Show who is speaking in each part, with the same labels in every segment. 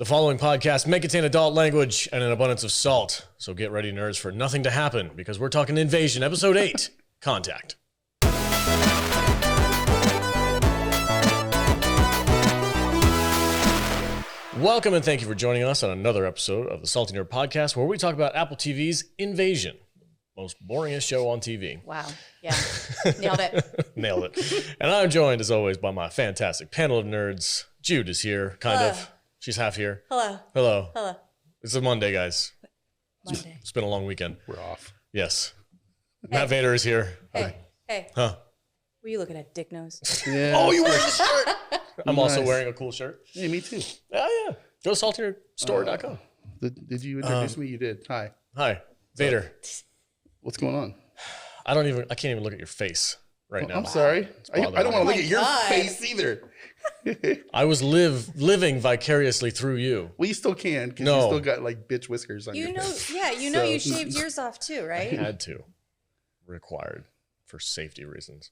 Speaker 1: The following podcast may contain adult language and an abundance of salt. So get ready, nerds, for nothing to happen because we're talking Invasion, Episode 8, Contact. Welcome and thank you for joining us on another episode of the Salty Nerd Podcast, where we talk about Apple TV's Invasion, most boringest show on TV.
Speaker 2: Wow. Yeah. Nailed it.
Speaker 1: Nailed it. And I'm joined, as always, by my fantastic panel of nerds. Jude is here, kind of. She's half here.
Speaker 2: Hello.
Speaker 1: Hello.
Speaker 2: Hello.
Speaker 1: It's a Monday, guys.
Speaker 2: Monday.
Speaker 1: It's been a long weekend.
Speaker 3: We're off.
Speaker 1: Yes.
Speaker 2: Hey.
Speaker 1: Matt Vader is here.
Speaker 2: Hey. Hey.
Speaker 1: Huh?
Speaker 2: Were you looking at Dick Nose?
Speaker 3: Yeah.
Speaker 1: Oh, you wearing a shirt? I'm also
Speaker 3: Nice.
Speaker 1: wearing a cool shirt.
Speaker 3: Yeah, me too.
Speaker 1: Oh, yeah. Go to saltynerdstore.com.
Speaker 3: Did you introduce me? You did. Hi.
Speaker 1: Hi, Vader.
Speaker 3: What's going on?
Speaker 1: I can't even look at your face right now.
Speaker 3: I'm sorry. I don't want to
Speaker 2: me.
Speaker 3: look at your
Speaker 2: God.
Speaker 3: face either.
Speaker 1: I was living vicariously through you.
Speaker 3: Well, you still can because
Speaker 1: No.
Speaker 3: you still got like bitch whiskers on
Speaker 2: You
Speaker 3: your
Speaker 2: know,
Speaker 3: face.
Speaker 2: yeah, you know you shaved yours off too, right?
Speaker 1: Had to. Required for safety reasons.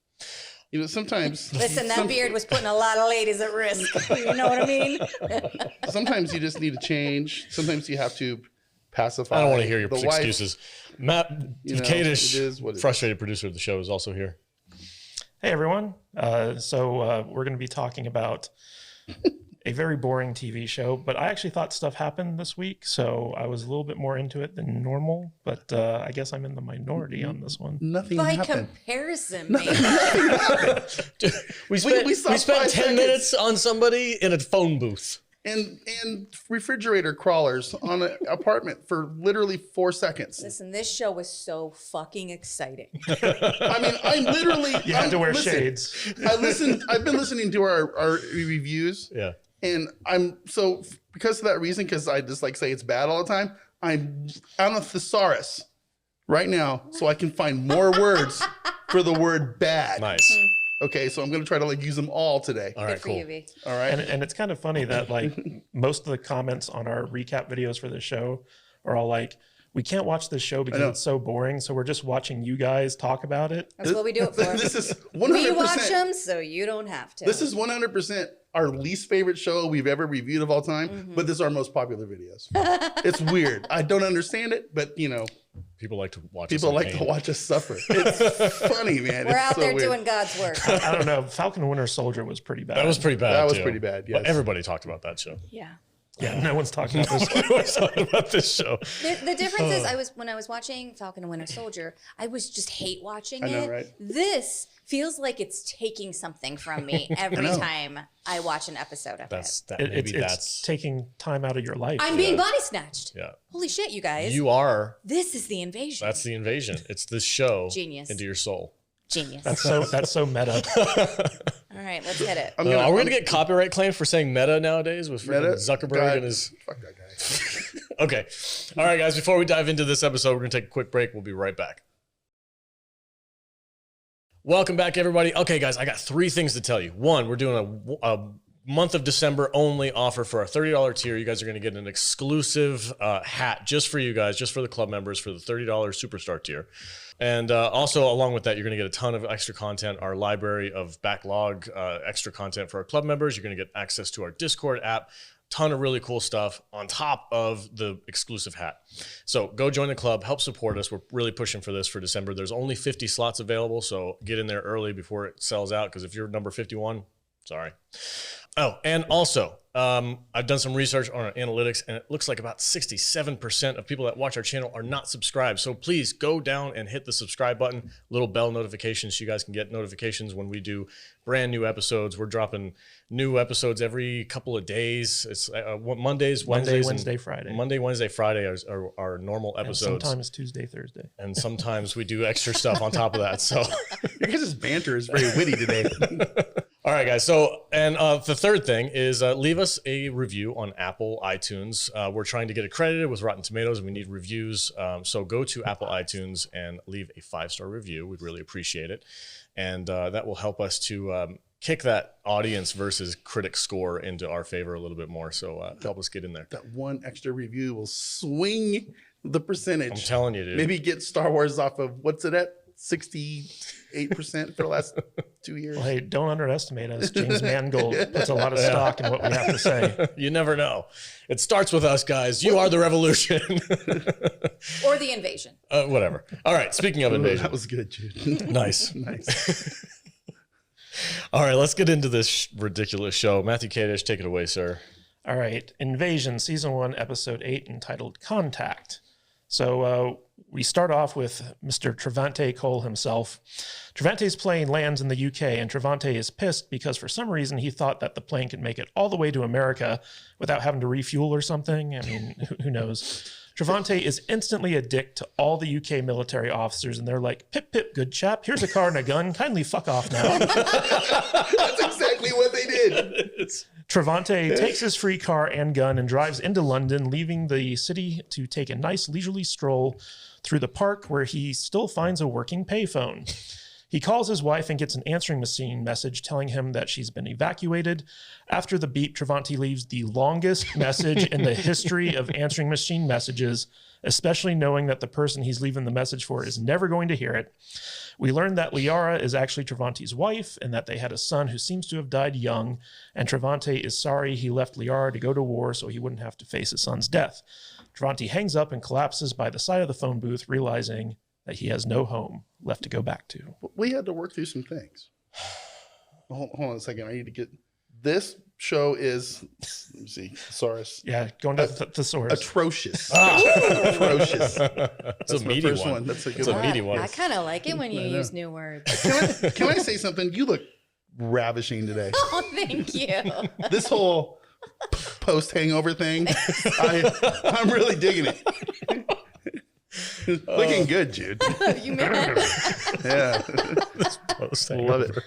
Speaker 3: You know, sometimes.
Speaker 2: Listen, that beard was putting a lot of ladies at risk. You know what I mean?
Speaker 3: Sometimes you just need to change. Sometimes you have to pacify.
Speaker 1: I don't want to hear your
Speaker 3: the wife.
Speaker 1: excuses. Matt
Speaker 3: You know,
Speaker 1: Kadish,
Speaker 3: it is what it is.
Speaker 1: frustrated producer of the show, is also here.
Speaker 4: Hey everyone. So we're going to be talking about a very boring TV show, but I actually thought stuff happened this week, so I was a little bit more into it than normal, but I guess I'm in the minority on this one.
Speaker 3: Nothing
Speaker 2: By
Speaker 3: happened.
Speaker 2: comparison, man.
Speaker 1: We spent
Speaker 3: we saw
Speaker 1: 10
Speaker 3: 5 seconds.
Speaker 1: minutes on somebody in a phone booth.
Speaker 3: And refrigerator crawlers on an apartment for literally 4 seconds.
Speaker 2: Listen, this show was so fucking exciting.
Speaker 3: I mean, I'm literally.
Speaker 4: You had to wear
Speaker 3: listen,
Speaker 4: shades.
Speaker 3: I've been listening to our reviews.
Speaker 1: Yeah.
Speaker 3: And I'm so because of that reason, because I just like say it's bad all the time. I'm on a thesaurus right now, so I can find more words for the word bad.
Speaker 1: Nice.
Speaker 3: Okay, so I'm gonna try to like use them all today.
Speaker 1: All
Speaker 2: Good
Speaker 1: right,
Speaker 2: for
Speaker 1: cool.
Speaker 2: you, V.
Speaker 3: All right.
Speaker 4: And it's kind of funny that like most of the comments on our recap videos for this show are all like, we can't watch this show because
Speaker 3: know.
Speaker 4: it's so boring, so we're just watching you guys talk about it.
Speaker 2: That's what we do it for.
Speaker 3: This is 100%.
Speaker 2: We watch them so you don't have to.
Speaker 3: This is 100% our least favorite show we've ever reviewed of all time, but this is our most popular videos. It's weird. I don't understand it, but you know,
Speaker 1: People like to watch
Speaker 3: people
Speaker 1: us in
Speaker 3: like
Speaker 1: pain.
Speaker 3: to watch us suffer. It's funny, man.
Speaker 2: We're
Speaker 3: It's
Speaker 2: out
Speaker 3: so
Speaker 2: there
Speaker 3: weird.
Speaker 2: doing God's work.
Speaker 4: I don't know. Falcon and Winter Soldier was pretty bad.
Speaker 1: That was pretty bad.
Speaker 3: That was
Speaker 1: too.
Speaker 3: pretty bad,
Speaker 1: But
Speaker 3: yes.
Speaker 1: everybody talked about that show.
Speaker 2: Yeah.
Speaker 4: Yeah, no one's talking about this.
Speaker 1: Everyone's talking about this show.
Speaker 2: The difference is when I was watching Falcon and Winter Soldier, I was just hate watching
Speaker 3: I know,
Speaker 2: it.
Speaker 3: right?
Speaker 2: This feels like it's taking something from me every
Speaker 3: know.
Speaker 2: time I watch an episode of
Speaker 1: That's
Speaker 2: it.
Speaker 1: that.
Speaker 4: It's
Speaker 1: That's
Speaker 4: taking time out of your life.
Speaker 2: I'm being body snatched.
Speaker 1: yeah.
Speaker 2: Holy shit, you guys.
Speaker 1: You are.
Speaker 2: This is the invasion.
Speaker 1: That's the invasion. It's this show.
Speaker 2: Genius.
Speaker 1: Into your soul.
Speaker 2: Genius.
Speaker 4: That's so meta.
Speaker 2: All right, let's hit it.
Speaker 3: I'm
Speaker 1: Are we gonna get copyright claims for saying meta nowadays with freaking
Speaker 3: Meta?
Speaker 1: Zuckerberg
Speaker 3: God,
Speaker 1: and his?
Speaker 3: Fuck that guy.
Speaker 1: Okay. All right, guys. Before we dive into this episode, we're gonna take a quick break. We'll be right back. Welcome back, everybody. Okay, guys, I got 3 things to tell you. One, we're doing a month of December only offer for our $30 tier. You guys are going to get an exclusive hat just for you guys, just for the club members for the $30 Superstar tier. And also, along with that, you're going to get a ton of extra content, our library of backlog extra content for our club members. You're going to get access to our Discord app, ton of really cool stuff on top of the exclusive hat. So go join the club, help support us. We're really pushing for this for December. There's only 50 slots available, so get in there early before it sells out, because if you're number 51, sorry. Oh, and also, I've done some research on our analytics, and it looks like about 67% of people that watch our channel are not subscribed. So please go down and hit the subscribe button, little bell notifications, so you guys can get notifications when we do brand new episodes. We're dropping new episodes every couple of days. It's Mondays, Wednesdays,
Speaker 4: Wednesday, Friday.
Speaker 1: Monday, Wednesday, Friday are our normal
Speaker 4: And
Speaker 1: episodes.
Speaker 4: sometimes Tuesday, Thursday.
Speaker 1: And sometimes we do extra stuff on top of that. So.
Speaker 3: Your guys' banter is very witty today.
Speaker 1: All right, guys. So, and the third thing is leave us a review on Apple iTunes. We're trying to get accredited with Rotten Tomatoes, and we need reviews. So go to Apple iTunes and leave a 5-star review. We'd really appreciate it. And that will help us to kick that audience versus critic score into our favor a little bit more. So help us get in there.
Speaker 3: That one extra review will swing the percentage.
Speaker 1: I'm telling you, dude.
Speaker 3: Maybe get Star Wars off of, what's it at? 68% for the last 2 years.
Speaker 4: Well, hey, don't underestimate us. James Mangold puts a lot of stock in what we have to say.
Speaker 1: You never know. It starts with us, guys. You are the revolution.
Speaker 2: Or the invasion.
Speaker 1: Whatever. All right. Speaking of invasion.
Speaker 3: That was good, Jude.
Speaker 1: Nice.
Speaker 3: Nice.
Speaker 1: All right. Let's get into this ridiculous show. Matthew Kadish, take it away, sir.
Speaker 4: All right. Invasion, Season 1, Episode 8, entitled Contact. So we start off with Mr. Trevante Cole himself. Trevante's plane lands in the UK, and Trevante is pissed because for some reason he thought that the plane could make it all the way to America without having to refuel or something. I mean, who knows? Trevante is instantly a dick to all the UK military officers, and they're like, "Pip, pip, good chap. Here's a car and a gun. Kindly fuck off now."
Speaker 3: That's exactly what they did.
Speaker 4: Trevante takes his free car and gun and drives into London, leaving the city to take a nice leisurely stroll through the park where he still finds a working payphone. He calls his wife and gets an answering machine message telling him that she's been evacuated. After the beep, Trevante leaves the longest message in the history of answering machine messages, especially knowing that the person he's leaving the message for is never going to hear it. We learn that Liara is actually Trevante's wife and that they had a son who seems to have died young, and Trevante is sorry he left Liara to go to war so he wouldn't have to face his son's death. Trevante hangs up and collapses by the side of the phone booth, realizing that he has no home left to go back to.
Speaker 3: We had to work through some things. Hold on a second. I need to get this show is, let me see, thesaurus.
Speaker 4: Yeah, going to the thesaurus.
Speaker 3: Atrocious. Atrocious.
Speaker 1: That's a meaty one.
Speaker 3: That's a good
Speaker 1: It's a
Speaker 3: one.
Speaker 1: meaty one.
Speaker 2: I kind of like it when you use new words.
Speaker 3: Can I say something? You look ravishing today.
Speaker 2: Oh, thank you.
Speaker 3: This whole post-hangover thing, I'm really digging it. Looking good, Jude.
Speaker 2: You made it.
Speaker 3: Yeah. Love it.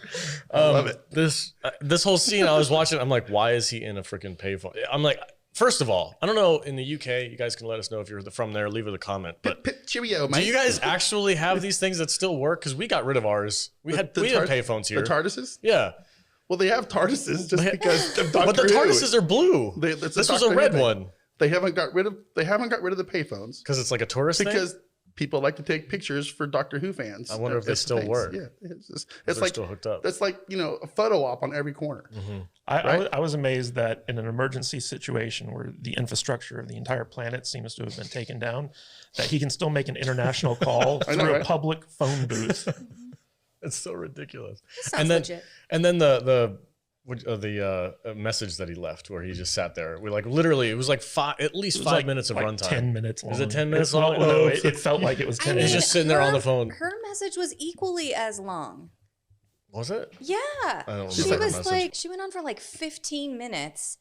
Speaker 3: Love it.
Speaker 1: This whole scene I was watching, I'm like, why is he in a freaking payphone? I'm like, first of all, I don't know, in the UK, you guys can let us know if you're from there, leave it a comment. But
Speaker 3: Cheerio, mate.
Speaker 1: do you guys actually have these things that still work? Because we got rid of ours. We had payphones here.
Speaker 3: The TARDISes?
Speaker 1: Yeah.
Speaker 3: Well, they have TARDISes just because of Doctor
Speaker 1: But the
Speaker 3: Who.
Speaker 1: TARDISes are blue. This was a red one.
Speaker 3: They haven't got rid of the payphones
Speaker 1: Because it's like a tourist thing?
Speaker 3: because people like to take pictures for Doctor Who fans.
Speaker 1: I wonder if they still work.
Speaker 3: Yeah, it's
Speaker 1: They're
Speaker 3: like
Speaker 1: still hooked up.
Speaker 3: that's like a photo op on every corner.
Speaker 1: Mm-hmm.
Speaker 4: I was amazed that in an emergency situation where the infrastructure of the entire planet seems to have been taken down, that he can still make an international call through a public phone booth.
Speaker 1: It's so ridiculous.
Speaker 2: Sounds legit.
Speaker 1: And then the message that he left where he just sat there. We like literally it was like at least 5 minutes of runtime.
Speaker 4: 10 minutes long.
Speaker 1: Is it 10 minutes long?
Speaker 4: No, it felt like it was 10
Speaker 2: I mean,
Speaker 4: minutes.
Speaker 1: He's just sitting there on the phone.
Speaker 2: Her message was equally as long.
Speaker 1: Was it?
Speaker 2: Yeah.
Speaker 1: I don't
Speaker 2: She
Speaker 1: remember her
Speaker 2: was
Speaker 1: message.
Speaker 2: like, she went on for like 15 minutes.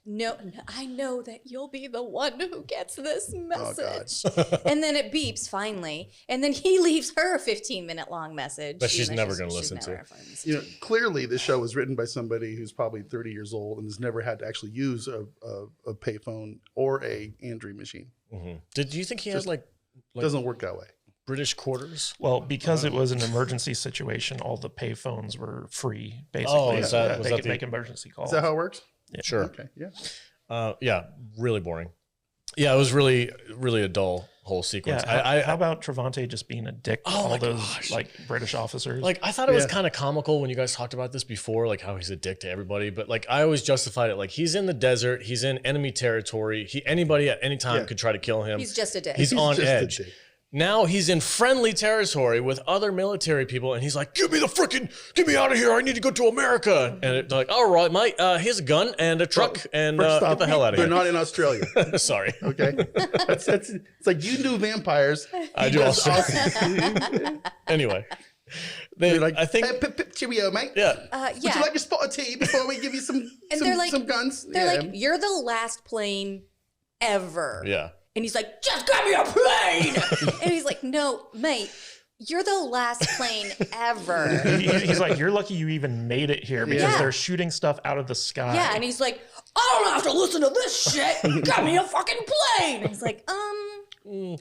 Speaker 2: No, I know that you'll be the one who gets this message. And then it beeps finally. And then he leaves her a 15 minute long message.
Speaker 1: That she's never going to listen to.
Speaker 3: Clearly this show was written by somebody who's probably 30 years old and has never had to actually use a payphone or a Android machine.
Speaker 1: Mm-hmm. Did you think he had like
Speaker 3: doesn't work that way?
Speaker 1: British quarters?
Speaker 4: Well, because it was an emergency situation, all the payphones were free, basically.
Speaker 1: Oh, was
Speaker 4: they
Speaker 1: that
Speaker 4: could make emergency calls.
Speaker 3: Is that how it works?
Speaker 4: Yeah.
Speaker 1: Sure.
Speaker 3: Okay. Yeah.
Speaker 1: Yeah, really boring. Yeah, it was really, really a dull whole sequence.
Speaker 4: Yeah, how about Trevante just being a dick to all those like British officers?
Speaker 1: Like I thought it was kind of comical when you guys talked about this before, like how he's a dick to everybody. But like I always justified it, like he's in the desert, he's in enemy territory. Anybody at any time could try to kill him.
Speaker 2: He's just a dick.
Speaker 1: He's on edge. Now he's in friendly territory with other military people, and he's like, get me out of here. I need to go to America. And they're like, all right, mate, here's a gun and a truck, and get the hell out of here.
Speaker 3: They're not in Australia.
Speaker 1: Sorry.
Speaker 3: Okay. It's like you do vampires.
Speaker 1: I do also. Anyway.
Speaker 3: Like,
Speaker 1: I think
Speaker 3: cheerio, mate.
Speaker 1: Yeah.
Speaker 3: Would you like a spot of tea before we give you some guns?
Speaker 2: They're like, you're the last plane ever.
Speaker 1: Yeah.
Speaker 2: And he's like, just get me a plane. And he's like, no, mate, you're the last plane ever.
Speaker 4: He's like, you're lucky you even made it here because they're shooting stuff out of the sky.
Speaker 2: Yeah, and he's like, I don't have to listen to this shit. Get me a fucking plane. And he's like,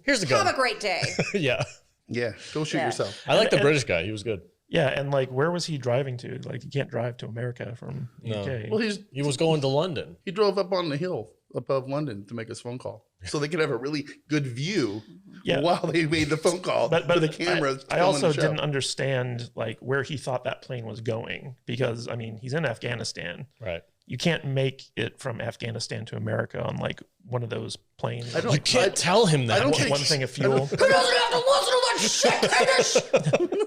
Speaker 1: here's the gun.
Speaker 2: Have a great day.
Speaker 1: Yeah.
Speaker 3: Yeah, go shoot yourself.
Speaker 1: I like the British guy. He was good.
Speaker 4: Yeah, and like, where was he driving to? Like, you can't drive to America from UK.
Speaker 3: Well,
Speaker 1: he was going to London.
Speaker 3: He drove up on the hill above London to make his phone call. so they could have a really good view
Speaker 4: Yeah.
Speaker 3: while they made the phone call.
Speaker 4: But
Speaker 3: for the cameras.
Speaker 4: I also didn't understand like where he thought that plane was going, because I mean he's in Afghanistan.
Speaker 1: Right.
Speaker 4: You can't make it from Afghanistan to America on like one of those planes.
Speaker 3: I don't-
Speaker 1: You can't tell him that.
Speaker 3: I don't think-
Speaker 4: One thing of fuel.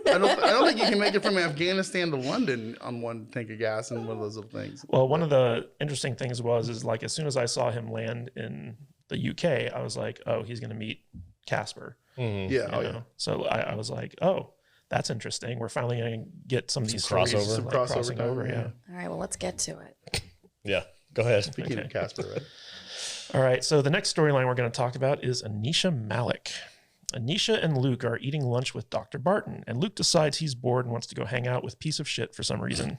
Speaker 3: I don't think you can make it from Afghanistan to London on one tank of gas and one of those little things.
Speaker 4: Well, one of the interesting things is like as soon as I saw him land in the UK, I was like, oh, he's going to meet Casper.
Speaker 1: Mhm.
Speaker 3: Yeah.
Speaker 4: you
Speaker 3: Oh,
Speaker 4: know?
Speaker 3: yeah.
Speaker 4: So I was like, oh, that's interesting. We're finally going to get some of these stories,
Speaker 1: crossover.
Speaker 3: Some
Speaker 4: like,
Speaker 3: crossover
Speaker 4: crossing
Speaker 3: time,
Speaker 4: over.
Speaker 3: yeah.
Speaker 4: Yeah.
Speaker 2: All right, well, let's get to it.
Speaker 1: Yeah. Go ahead.
Speaker 3: Speaking of Casper, right?
Speaker 4: All right. So the next storyline we're going to talk about is Anisha Malik. Anisha and Luke are eating lunch with Dr. Barton, and Luke decides he's bored and wants to go hang out with piece of shit for some reason.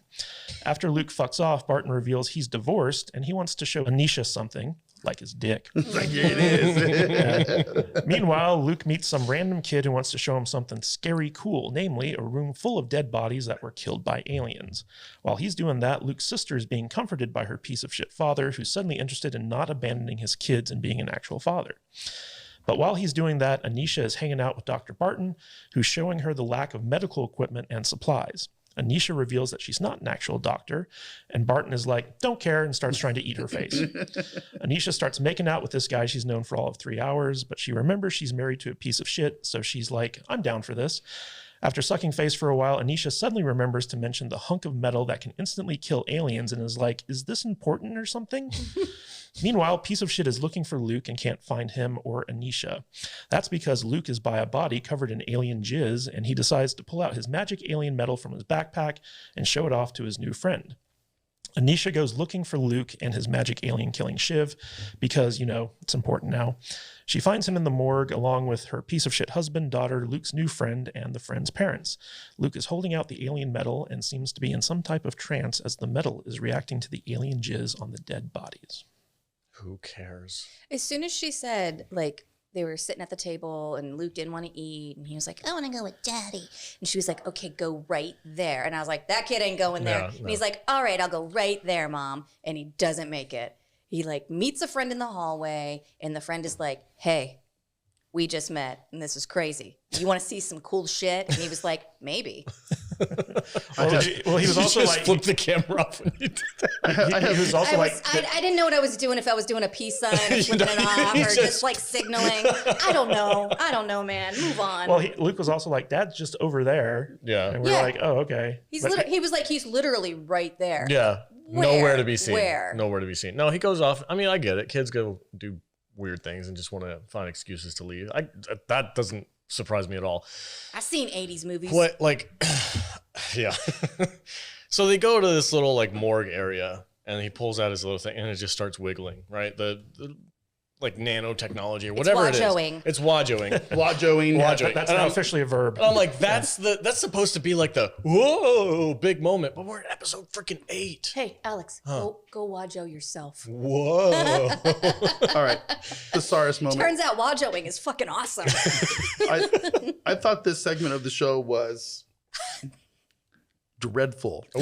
Speaker 4: After Luke fucks off, Barton reveals he's divorced and he wants to show Anisha something, like his dick.
Speaker 3: Like, yeah, it is.
Speaker 4: Meanwhile, Luke meets some random kid who wants to show him something scary cool, namely a room full of dead bodies that were killed by aliens. While he's doing that, Luke's sister is being comforted by her piece of shit father, who's suddenly interested in not abandoning his kids and being an actual father. But while he's doing that, Anisha is hanging out with Dr. Barton, who's showing her the lack of medical equipment and supplies. Anisha reveals that she's not an actual doctor, and Barton is like, don't care, and starts trying to eat her face. Anisha starts making out with this guy she's known for all of 3 hours, but she remembers she's married to a piece of shit, so she's like, I'm down for this. After sucking face for a while, Anisha suddenly remembers to mention the hunk of metal that can instantly kill aliens and is like, is this important or something? Meanwhile, piece of shit is looking for Luke and can't find him or Anisha. That's because Luke is by a body covered in alien jizz, and he decides to pull out his magic alien metal from his backpack and show it off to his new friend. Anisha goes looking for Luke and his magic alien killing shiv because, you know, it's important now. She finds him in the morgue along with her piece of shit husband, daughter, Luke's new friend, and the friend's parents. Luke is holding out the alien metal and seems to be in some type of trance as the metal is reacting to the alien jizz on the dead bodies.
Speaker 1: Who cares?
Speaker 2: As soon as she said, like, they were sitting at the table and Luke didn't want to eat, and he was like, I want to go with daddy. And she was like, okay, go right there. And I was like, that kid ain't going there.
Speaker 1: No,
Speaker 2: And
Speaker 1: no.
Speaker 2: he's like, all right, I'll go right there, mom. And he doesn't make it. He like meets a friend in the hallway, and the friend is like, hey, we just met, and this is crazy. You want to see some cool shit? And he was like, maybe.
Speaker 4: Well, he was
Speaker 1: You
Speaker 4: also
Speaker 1: just
Speaker 4: like,
Speaker 1: flipped the camera off when you did that.
Speaker 4: he was also like,
Speaker 2: I didn't know what I was doing, if I was doing a peace sign or flipping it off,
Speaker 1: you
Speaker 2: or just like signaling. I don't know, man. Move on.
Speaker 4: well, Luke was also like, Dad's just over there.
Speaker 1: Yeah.
Speaker 4: And we were
Speaker 2: Yeah.
Speaker 4: like, oh, okay. But-
Speaker 2: He was like, he's literally right there.
Speaker 1: Yeah.
Speaker 2: Where?
Speaker 1: Nowhere to be seen.
Speaker 2: Where?
Speaker 1: Nowhere to be seen. No, he goes off. I mean, I get it. Kids go do weird things and just want to find excuses to leave. That doesn't surprise me at all.
Speaker 2: I've seen 80s movies.
Speaker 1: What, like, yeah. So they go to this little like morgue area, and he pulls out his little thing, and it just starts wiggling. Right, the like nanotechnology or whatever it is.
Speaker 2: wajoing.
Speaker 1: It's wajoing.
Speaker 3: Wajoing.
Speaker 1: Wajoing.
Speaker 4: That's
Speaker 1: And
Speaker 4: not
Speaker 1: I'm-
Speaker 4: officially a verb.
Speaker 1: And I'm like, that's supposed to be like the whoa big moment, but we're at episode freaking 8.
Speaker 2: Hey, Alex, go wajo yourself.
Speaker 1: Whoa.
Speaker 3: All right. Thesaurus moment.
Speaker 2: Turns out wajoing is fucking awesome.
Speaker 3: I thought this segment of the show was dreadful.
Speaker 1: Ooh.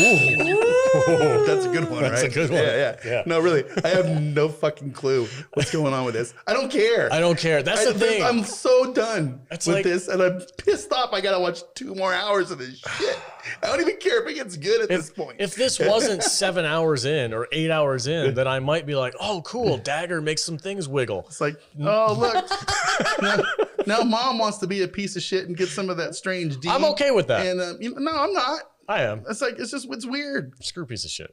Speaker 3: That's a good one,
Speaker 1: That's
Speaker 3: right?
Speaker 1: a good one.
Speaker 3: Yeah. No, really. I have no fucking clue what's going on with this. I don't care.
Speaker 1: I don't care. That's the thing.
Speaker 3: I'm so done
Speaker 1: It's
Speaker 3: with
Speaker 1: like-
Speaker 3: this, and I'm pissed off. I gotta watch 2 more hours of this shit. I don't even care if it gets good at this point.
Speaker 1: If this wasn't 7 hours in or 8 hours in, then I might be like, oh, cool. Dagger makes some things wiggle.
Speaker 3: It's like, oh look, now mom wants to be a piece of shit and get some of that strange D.
Speaker 1: I'm okay with that.
Speaker 3: And no, I'm not.
Speaker 1: I am.
Speaker 3: It's like it's weird.
Speaker 1: Screw piece of shit.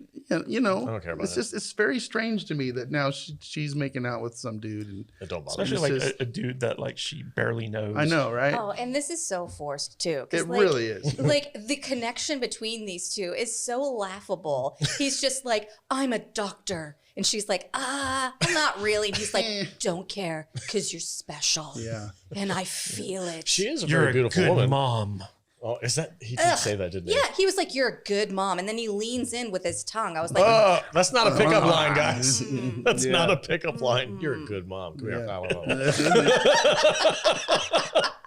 Speaker 3: You know,
Speaker 1: I don't care about
Speaker 3: it's
Speaker 1: that.
Speaker 3: just it's very strange to me that now she's making out with some dude. And
Speaker 1: It don't bother me.
Speaker 4: Especially
Speaker 3: It's
Speaker 4: like
Speaker 3: just-
Speaker 4: a dude that like she barely knows.
Speaker 3: I know, right?
Speaker 2: Oh, and this is so forced too. 'Cause,
Speaker 3: It
Speaker 2: like,
Speaker 3: really is.
Speaker 2: Like the connection between these two is so laughable. He's just like, I'm a doctor. And she's like, I'm not really. And he's like, don't care because you're special.
Speaker 3: Yeah.
Speaker 2: And I feel it.
Speaker 1: She is a
Speaker 4: You're
Speaker 1: very
Speaker 4: a
Speaker 1: beautiful
Speaker 4: good
Speaker 1: woman.
Speaker 4: mom.
Speaker 1: Oh, is that? He did say that, didn't he?
Speaker 2: Yeah, he was like, you're a good mom. And then he leans in with his tongue. I was like,
Speaker 1: That's not a pickup line, guys. That's
Speaker 3: Yeah.
Speaker 1: not a pickup line. You're a good mom. Come here.
Speaker 3: Yeah.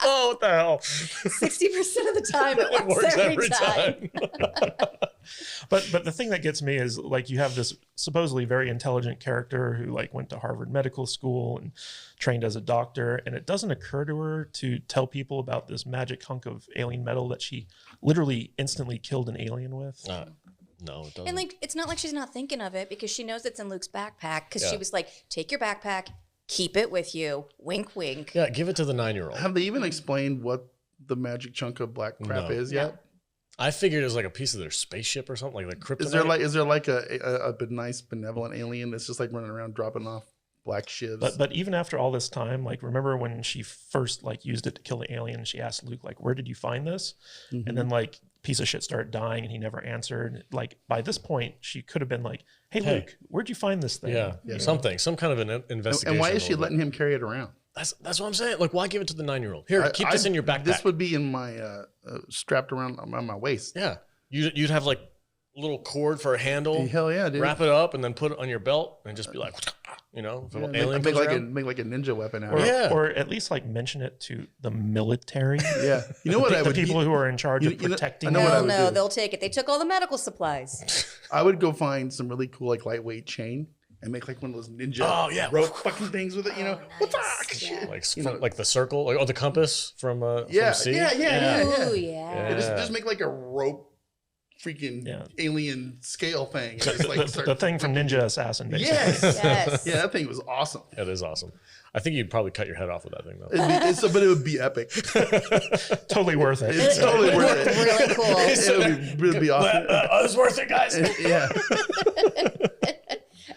Speaker 1: Oh, what the hell?
Speaker 2: 60% of the time it
Speaker 1: It
Speaker 2: works every time.
Speaker 4: But the thing that gets me is like you have this supposedly very intelligent character who like went to Harvard Medical School and trained as a doctor, and it doesn't occur to her to tell people about this magic hunk of alien metal that she literally instantly killed an alien with.
Speaker 1: No, it doesn't.
Speaker 2: And like, it's not like she's not thinking of it because she knows it's in Luke's backpack. Because she was like, "Take your backpack, keep it with you." Wink, wink.
Speaker 1: Yeah, give it to the 9-year-old.
Speaker 3: Have they even explained what the magic chunk of black crap is yet?
Speaker 1: I figured it was like a piece of their spaceship or something, like kryptonite.
Speaker 3: Is there like a nice benevolent alien that's just like running around dropping off black shivs?
Speaker 4: But even after all this time, like remember when she first like used it to kill the alien, she asked Luke like, "Where did you find this?" And then like piece of shit started dying and he never answered. Like by this point, she could have been like, "Hey Luke, where'd you find this thing?"
Speaker 1: Yeah. Something, some kind of an investigation.
Speaker 3: And why is she letting him carry it around?
Speaker 1: That's what I'm saying. Like, why give it to the 9-year-old? Here, keep this in your backpack.
Speaker 3: This would be in my strapped around my waist.
Speaker 1: Yeah, you'd have like a little cord for a handle.
Speaker 3: Hell yeah, dude.
Speaker 1: Wrap it up and then put it on your belt and just be like, if an alien
Speaker 3: make
Speaker 1: comes
Speaker 3: like
Speaker 1: around.
Speaker 3: make like a ninja weapon out of it.
Speaker 4: Or at least like mention it to the military.
Speaker 3: Yeah, you know what
Speaker 4: the people who are in charge of protecting.
Speaker 2: No, they'll take it. They took all the medical supplies.
Speaker 3: I would go find some really cool like lightweight chain and make like one of those ninja rope fucking things with it. You know,
Speaker 2: Nice.
Speaker 1: Like the circle, like the compass from
Speaker 3: from
Speaker 1: C.
Speaker 2: Yeah.
Speaker 3: Just make like a rope freaking alien scale thing. And just, like,
Speaker 4: the thing from Ninja Assassin, basically.
Speaker 2: Yes.
Speaker 3: Yeah, that thing was awesome.
Speaker 1: It is awesome. I think you'd probably cut your head off with that thing though.
Speaker 3: But it would be epic.
Speaker 4: Totally worth it.
Speaker 3: It's totally worth it.
Speaker 2: Really cool.
Speaker 3: It would be awesome.
Speaker 1: It was worth it, guys.
Speaker 3: Yeah.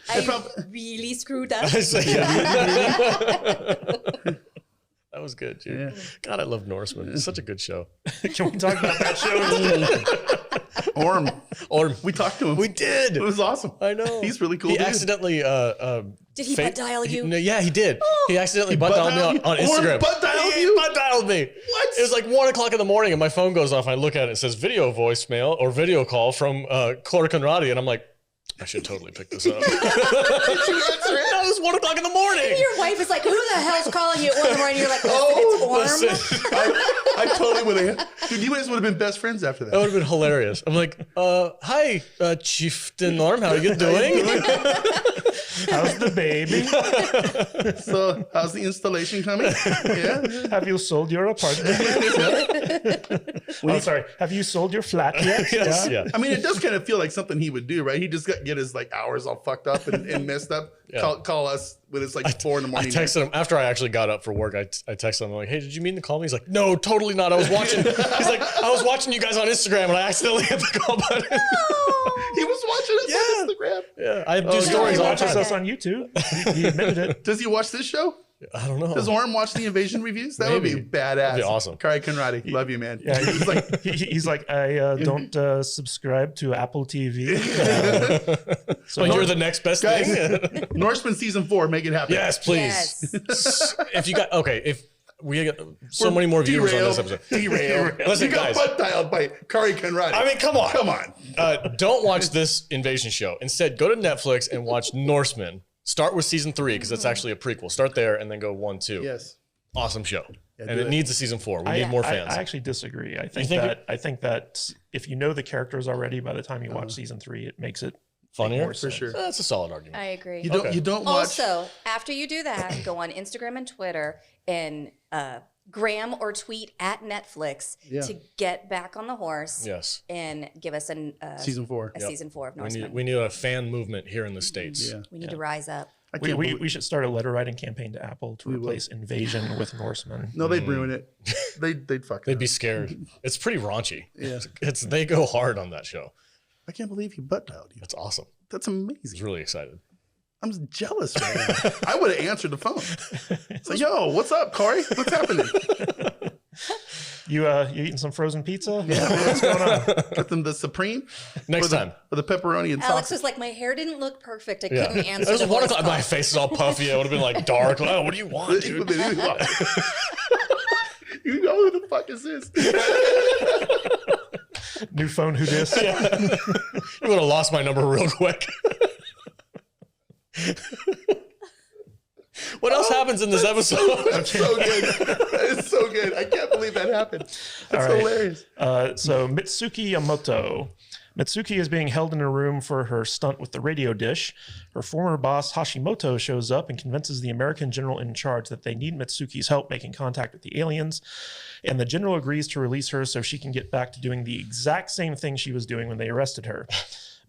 Speaker 2: I really screwed up.
Speaker 1: That was good, Jude. Yeah. God, I love Norsemen. It's such a good show.
Speaker 4: Can we talk about that show?
Speaker 3: Orm. We talked to him.
Speaker 1: We did.
Speaker 3: It was awesome.
Speaker 1: I know.
Speaker 3: He's really cool.
Speaker 1: He accidentally
Speaker 2: did he butt dial you?
Speaker 1: Yeah, he did. He accidentally butt dialed me on Instagram.
Speaker 3: Butt dialed
Speaker 1: He
Speaker 3: you?
Speaker 1: butt dialed me.
Speaker 3: What?
Speaker 1: It was like 1:00 in the morning and my phone goes off. I look at it, it says video voicemail or video call from Casper and Trevante, and I'm like, I should totally pick this up.
Speaker 3: Did you answer it?
Speaker 1: That was 1:00 in the morning.
Speaker 2: Your wife is like, "Who the hell's calling you at 1 in the morning?" You're like, "It's Orm."
Speaker 1: Listen,
Speaker 3: I totally would have. Dude, you guys would have been best friends after that.
Speaker 1: that would have been hilarious. I'm like, hi, Chieftain Norm, how are you doing?
Speaker 4: How's the baby?
Speaker 3: So, how's the installation coming? Yeah.
Speaker 4: Have you sold your apartment yet? Oh, sorry. Have you sold your flat yet?
Speaker 1: Yes, yeah.
Speaker 3: I mean, it does kind of feel like something he would do, right? He just get his like hours all fucked up and messed up. Yeah. Call us when it's like 4 in the morning.
Speaker 1: I texted him after I actually got up for work. I texted him, I'm like, "Hey, did you mean to call me?" He's like, "No, totally not. I was watching." He's like, "I was watching you guys on Instagram and I accidentally hit the call button."
Speaker 3: He was watching us on Instagram.
Speaker 1: Yeah, I do stories
Speaker 4: He
Speaker 1: all the
Speaker 4: watches
Speaker 1: time.
Speaker 4: us on YouTube. He admitted it.
Speaker 3: Does he watch this show?
Speaker 1: I don't know.
Speaker 3: Does Orm watch the Invasion reviews? That would be badass.
Speaker 1: That'd be awesome.
Speaker 3: Kari Conradi, love you, man.
Speaker 4: Yeah, he's like, I don't subscribe to Apple TV.
Speaker 1: So you're the next best thing.
Speaker 3: Norsemen season 4, make it happen.
Speaker 1: Yes, please. Yes. If we got so many more viewers on this episode.
Speaker 3: Derailed.
Speaker 1: Listen,
Speaker 3: you got
Speaker 1: guys.
Speaker 3: butt dialed by Kari Conradi.
Speaker 1: I mean, come on.
Speaker 3: Come on.
Speaker 1: Don't watch this invasion show. Instead, go to Netflix and watch Norsemen. Start with season 3 because it's actually a prequel. Start there and then go 1, 2.
Speaker 3: Yes.
Speaker 1: Awesome show.
Speaker 3: Yeah,
Speaker 1: and it needs a season 4. We need more fans.
Speaker 4: I actually disagree. I think that if you know the characters already, by the time you watch season 3, it makes it
Speaker 1: funnier
Speaker 3: for sure.
Speaker 1: That's a solid argument.
Speaker 2: I agree.
Speaker 3: You don't watch.
Speaker 2: Also, after you do that, go on Instagram and Twitter and gram or tweet at Netflix to get back on the horse.
Speaker 1: Yes.
Speaker 2: And give us
Speaker 3: season 4.
Speaker 2: Season 4 of Norsemen.
Speaker 1: We need a fan movement here in the States.
Speaker 3: Yeah.
Speaker 2: We need to rise up.
Speaker 4: We should start a letter writing campaign to Apple to replace Invasion with Norsemen.
Speaker 3: No, they'd ruin it. They'd fuck it.
Speaker 1: They'd be scared. It's pretty raunchy.
Speaker 3: Yeah.
Speaker 1: They go hard on that show.
Speaker 3: I can't believe he butt dialed you.
Speaker 1: That's awesome.
Speaker 3: That's
Speaker 1: I
Speaker 3: amazing.
Speaker 1: was really excited.
Speaker 3: I'm jealous right now. I would have answered the phone. It's like, yo, what's up, Corey? What's happening?
Speaker 4: You eating some frozen pizza?
Speaker 3: Yeah, man, what's going on? Got them the Supreme
Speaker 1: next time
Speaker 3: with the pepperoni and
Speaker 2: Alex
Speaker 3: sauce.
Speaker 2: was like, my hair didn't look perfect. I couldn't answer.
Speaker 1: It was
Speaker 2: the
Speaker 1: 1
Speaker 2: voice
Speaker 1: o'clock.
Speaker 2: call.
Speaker 1: My face is all puffy. It would have been like dark. Oh, what do you want, dude?
Speaker 3: You know who the fuck is this?
Speaker 4: New phone, who dis?
Speaker 1: Yeah. You would have lost my number real quick. What else happens in this episode?
Speaker 3: That's so good. That is so good. I can't believe that happened. That's hilarious.
Speaker 4: So Mitsuki Yamoto Mitsuki is being held in a room for her stunt with the radio dish. Her former boss, Hashimoto, shows up and convinces the American general in charge that they need Mitsuki's help making contact with the aliens. And the general agrees to release her so she can get back to doing the exact same thing she was doing when they arrested her.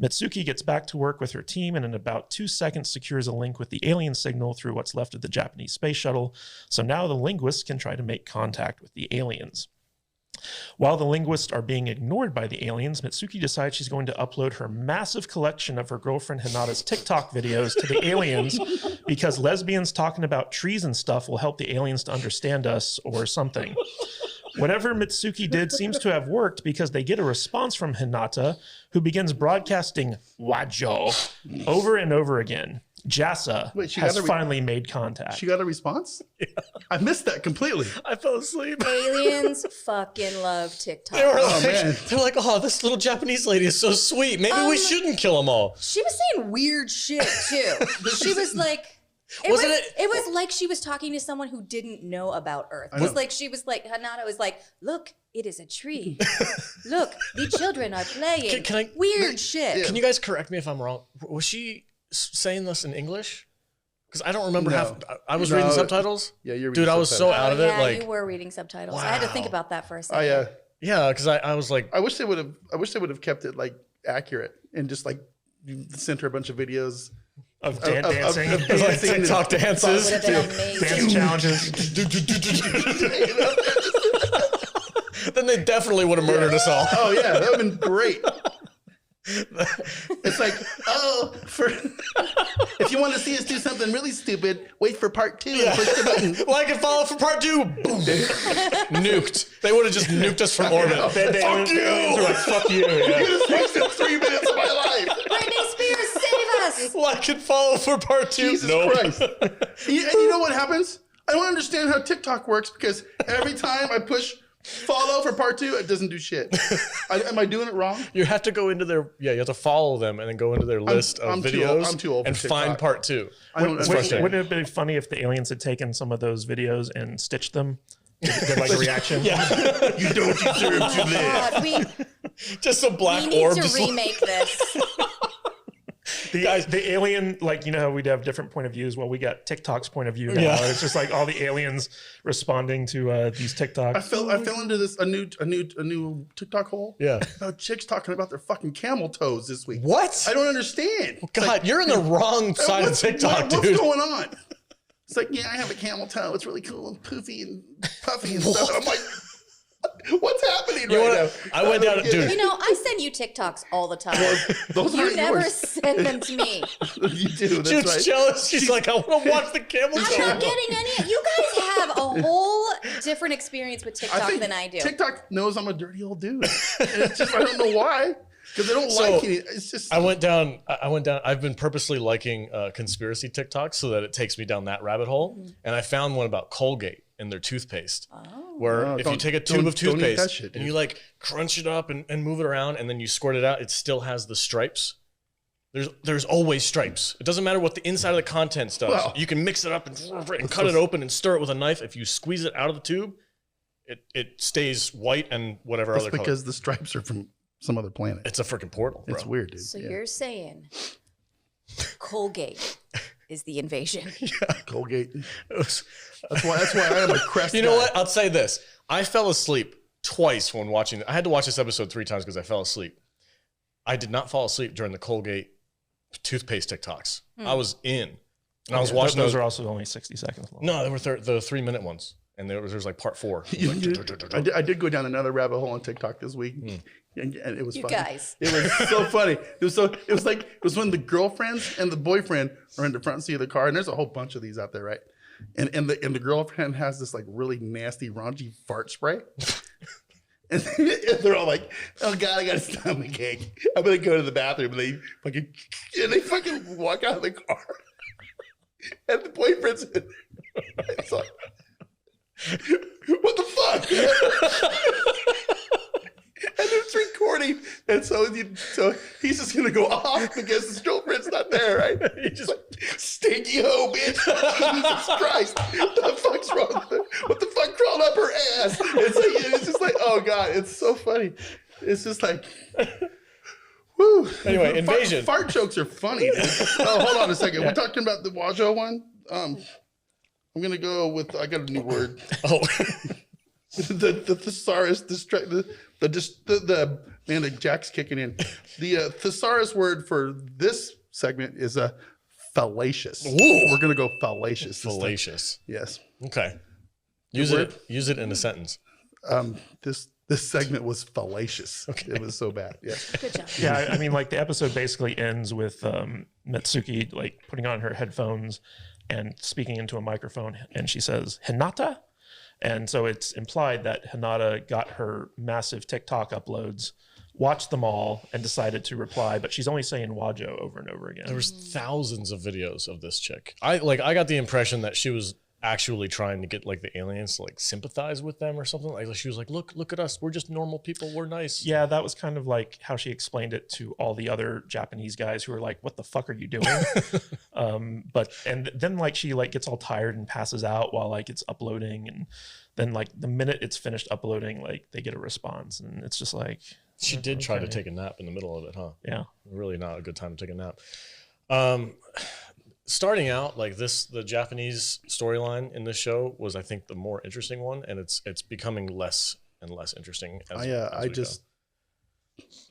Speaker 4: Mitsuki gets back to work with her team and in about 2 seconds secures a link with the alien signal through what's left of the Japanese space shuttle. So now the linguists can try to make contact with the aliens. While the linguists are being ignored by the aliens, Mitsuki decides she's going to upload her massive collection of her girlfriend Hinata's TikTok videos to the aliens because lesbians talking about trees and stuff will help the aliens to understand us or something. Whatever Mitsuki did seems to have worked because they get a response from Hinata, who begins broadcasting Wajo over and over again. Jasa has finally made contact.
Speaker 3: She got a response? Yeah. I missed that completely.
Speaker 1: I fell asleep.
Speaker 2: Aliens fucking love TikTok.
Speaker 1: They're like, oh, this little Japanese lady is so sweet. Maybe we shouldn't kill them all.
Speaker 2: She was saying weird shit too. She was like, it was like she was talking to someone who didn't know about Earth. It was like she was like, Hinata was like, look, it is a tree. Look, the children are playing. Weird shit.
Speaker 1: Can you guys correct me if I'm wrong? Was she saying this in English? Because I don't remember half. I was reading subtitles.
Speaker 3: Yeah, you're reading
Speaker 1: Dude, I was so out of it.
Speaker 2: Yeah,
Speaker 1: like,
Speaker 2: you were reading subtitles.
Speaker 1: Wow.
Speaker 2: I had to think about that for a second.
Speaker 3: Oh yeah.
Speaker 1: Yeah, because I was like,
Speaker 3: I wish they would have kept it like accurate and just like sent her a bunch of videos
Speaker 4: of dancing,
Speaker 3: of
Speaker 1: like TikTok dances,
Speaker 2: Would have been amazing.
Speaker 4: dance challenges.
Speaker 1: Then they definitely would have murdered us all.
Speaker 3: Oh yeah, that would have been great. It's like, if you want to see us do something really stupid, wait for part 2 and push the button.
Speaker 1: Like and follow for part 2. Boom. Nuked. They would have just nuked us from orbit. Fuck you.
Speaker 4: Like, fuck you. Yeah.
Speaker 3: You just wasted 3 minutes of my life.
Speaker 2: Britney Spears, save us.
Speaker 1: Like and follow for part 2.
Speaker 3: Jesus Christ. And you know what happens? I don't understand how TikTok works because every time I push follow for part 2, it doesn't do shit. Am I doing it wrong?
Speaker 1: You have to go into their, you have to follow them and then go into their list of videos
Speaker 3: I'm too old
Speaker 1: and
Speaker 3: for
Speaker 1: find
Speaker 3: TikTok.
Speaker 1: part 2.
Speaker 4: Wouldn't it have been funny if the aliens had taken some of those videos and stitched them? Did like a reaction?
Speaker 1: Yeah.
Speaker 3: You don't deserve to live.
Speaker 2: God,
Speaker 1: Just a black
Speaker 2: we need
Speaker 1: orb.
Speaker 2: to
Speaker 1: just
Speaker 2: remake this.
Speaker 4: The alien, like, you know how we'd have different point of views? Well, we got TikTok's point of view now.
Speaker 1: Yeah.
Speaker 4: It's just like all the aliens responding to these TikToks.
Speaker 3: I fell into this a new TikTok hole.
Speaker 1: Yeah.
Speaker 3: Chicks talking about their fucking camel toes this week.
Speaker 1: What?
Speaker 3: I don't understand. It's
Speaker 1: God,
Speaker 3: like,
Speaker 1: you're in the wrong side of TikTok, dude.
Speaker 3: What's going on? It's like, yeah, I have a camel toe. It's really cool and poofy and puffy and stuff. And I'm like, what's happening now?
Speaker 1: I went down, dude.
Speaker 2: You know, I send you TikToks all the time.
Speaker 3: Those
Speaker 2: You
Speaker 3: aren't
Speaker 2: never
Speaker 3: yours.
Speaker 2: send them to me.
Speaker 3: You do. That's
Speaker 1: Jude's
Speaker 3: right.
Speaker 1: jealous. She's like, I want to watch the camel
Speaker 2: I'm
Speaker 1: toe.
Speaker 2: not getting any. You guys have a whole different experience with TikTok
Speaker 3: think
Speaker 2: than I do.
Speaker 3: TikTok knows I'm a dirty old dude. And it's just, I don't know why. Because they don't like it. It's just.
Speaker 1: I went down. I've been purposely liking conspiracy TikToks so that it takes me down that rabbit hole.
Speaker 2: Mm-hmm.
Speaker 1: And I found one about Colgate and their toothpaste.
Speaker 2: Oh.
Speaker 1: Where if you take a tube of
Speaker 3: don't eat that
Speaker 1: toothpaste
Speaker 3: shit,
Speaker 1: and you like crunch it up and move it around and then you squirt it out, it still has the stripes. There's always stripes. It doesn't matter what the inside of the contents does.
Speaker 3: Well,
Speaker 1: you can mix it up and cut it open and stir it with a knife. If you squeeze it out of the tube, it stays white and whatever
Speaker 3: That's
Speaker 1: other color.
Speaker 3: because the stripes are from some other planet.
Speaker 1: It's a freaking portal, bro.
Speaker 3: It's weird, dude.
Speaker 2: So you're saying Colgate is the invasion?
Speaker 3: Colgate. That's why I am a crest.
Speaker 1: You know
Speaker 3: guy.
Speaker 1: what? I'll say this. I fell asleep twice when watching it. I had to watch this episode 3 times because I fell asleep. I did not fall asleep during the Colgate toothpaste TikToks. I was in. And I was watching
Speaker 4: those. Are also only 60 seconds long.
Speaker 1: No, they were the 3-minute ones. And there was like part 4.
Speaker 3: I did go down another rabbit hole on TikTok this week, and it was funny.
Speaker 2: Guys.
Speaker 3: It was so funny. It was when the girlfriends and the boyfriend are in the front seat of the car, and there's a whole bunch of these out there, right? And the girlfriend has this like really nasty, raunchy fart spray. And they're all like, "Oh God, I got a stomach ache. I'm gonna go to the bathroom." And they fucking walk out of the car, and the boyfriend's in there. It's like, what the fuck? And it's recording, and so he's just gonna go off because his girlfriend's not there, right? He's just like, stinky hoe, bitch! Jesus Christ, what the fuck's wrong with her? What the fuck crawled up her ass? It's just like, oh God, it's so funny. It's just like, Woo.
Speaker 1: Anyway, invasion.
Speaker 3: Fart jokes are funny, dude. Oh, hold on a second. We're talking about the Wajo one. I'm gonna go with. I got a new word.
Speaker 1: Oh,
Speaker 3: the thesaurus. The man. The Jack's kicking in. The thesaurus word for this segment is a fallacious.
Speaker 1: Ooh.
Speaker 3: We're gonna go fallacious.
Speaker 1: fallacious.
Speaker 3: Yes.
Speaker 1: Okay. Use it in a sentence.
Speaker 3: This segment was fallacious. Okay. It was so bad. Yeah.
Speaker 2: Good job.
Speaker 4: Yeah, I mean, like the episode basically ends with Mitsuki like putting on her headphones and speaking into a microphone, and she says Hinata, and so it's implied that Hinata got her massive TikTok uploads, watched them all, and decided to reply, but she's only saying Wajo over and over again.
Speaker 1: There was thousands of videos of this chick. I got the impression that she was actually trying to get like the aliens to like sympathize with them or something. Like she was like, look at us, we're just normal people, we're nice.
Speaker 4: Yeah, that was kind of like how she explained it to all the other Japanese guys who were like, what the fuck are you doing? And then like she like gets all tired and passes out while like it's uploading, and then like the minute it's finished uploading, like they get a response, and it's just like
Speaker 1: she did try to take a nap in the middle of it, huh?
Speaker 4: Yeah.
Speaker 1: Really not a good time to take a nap. Starting out like this, the Japanese storyline in this show was, I think, the more interesting one, and it's becoming less and less interesting. I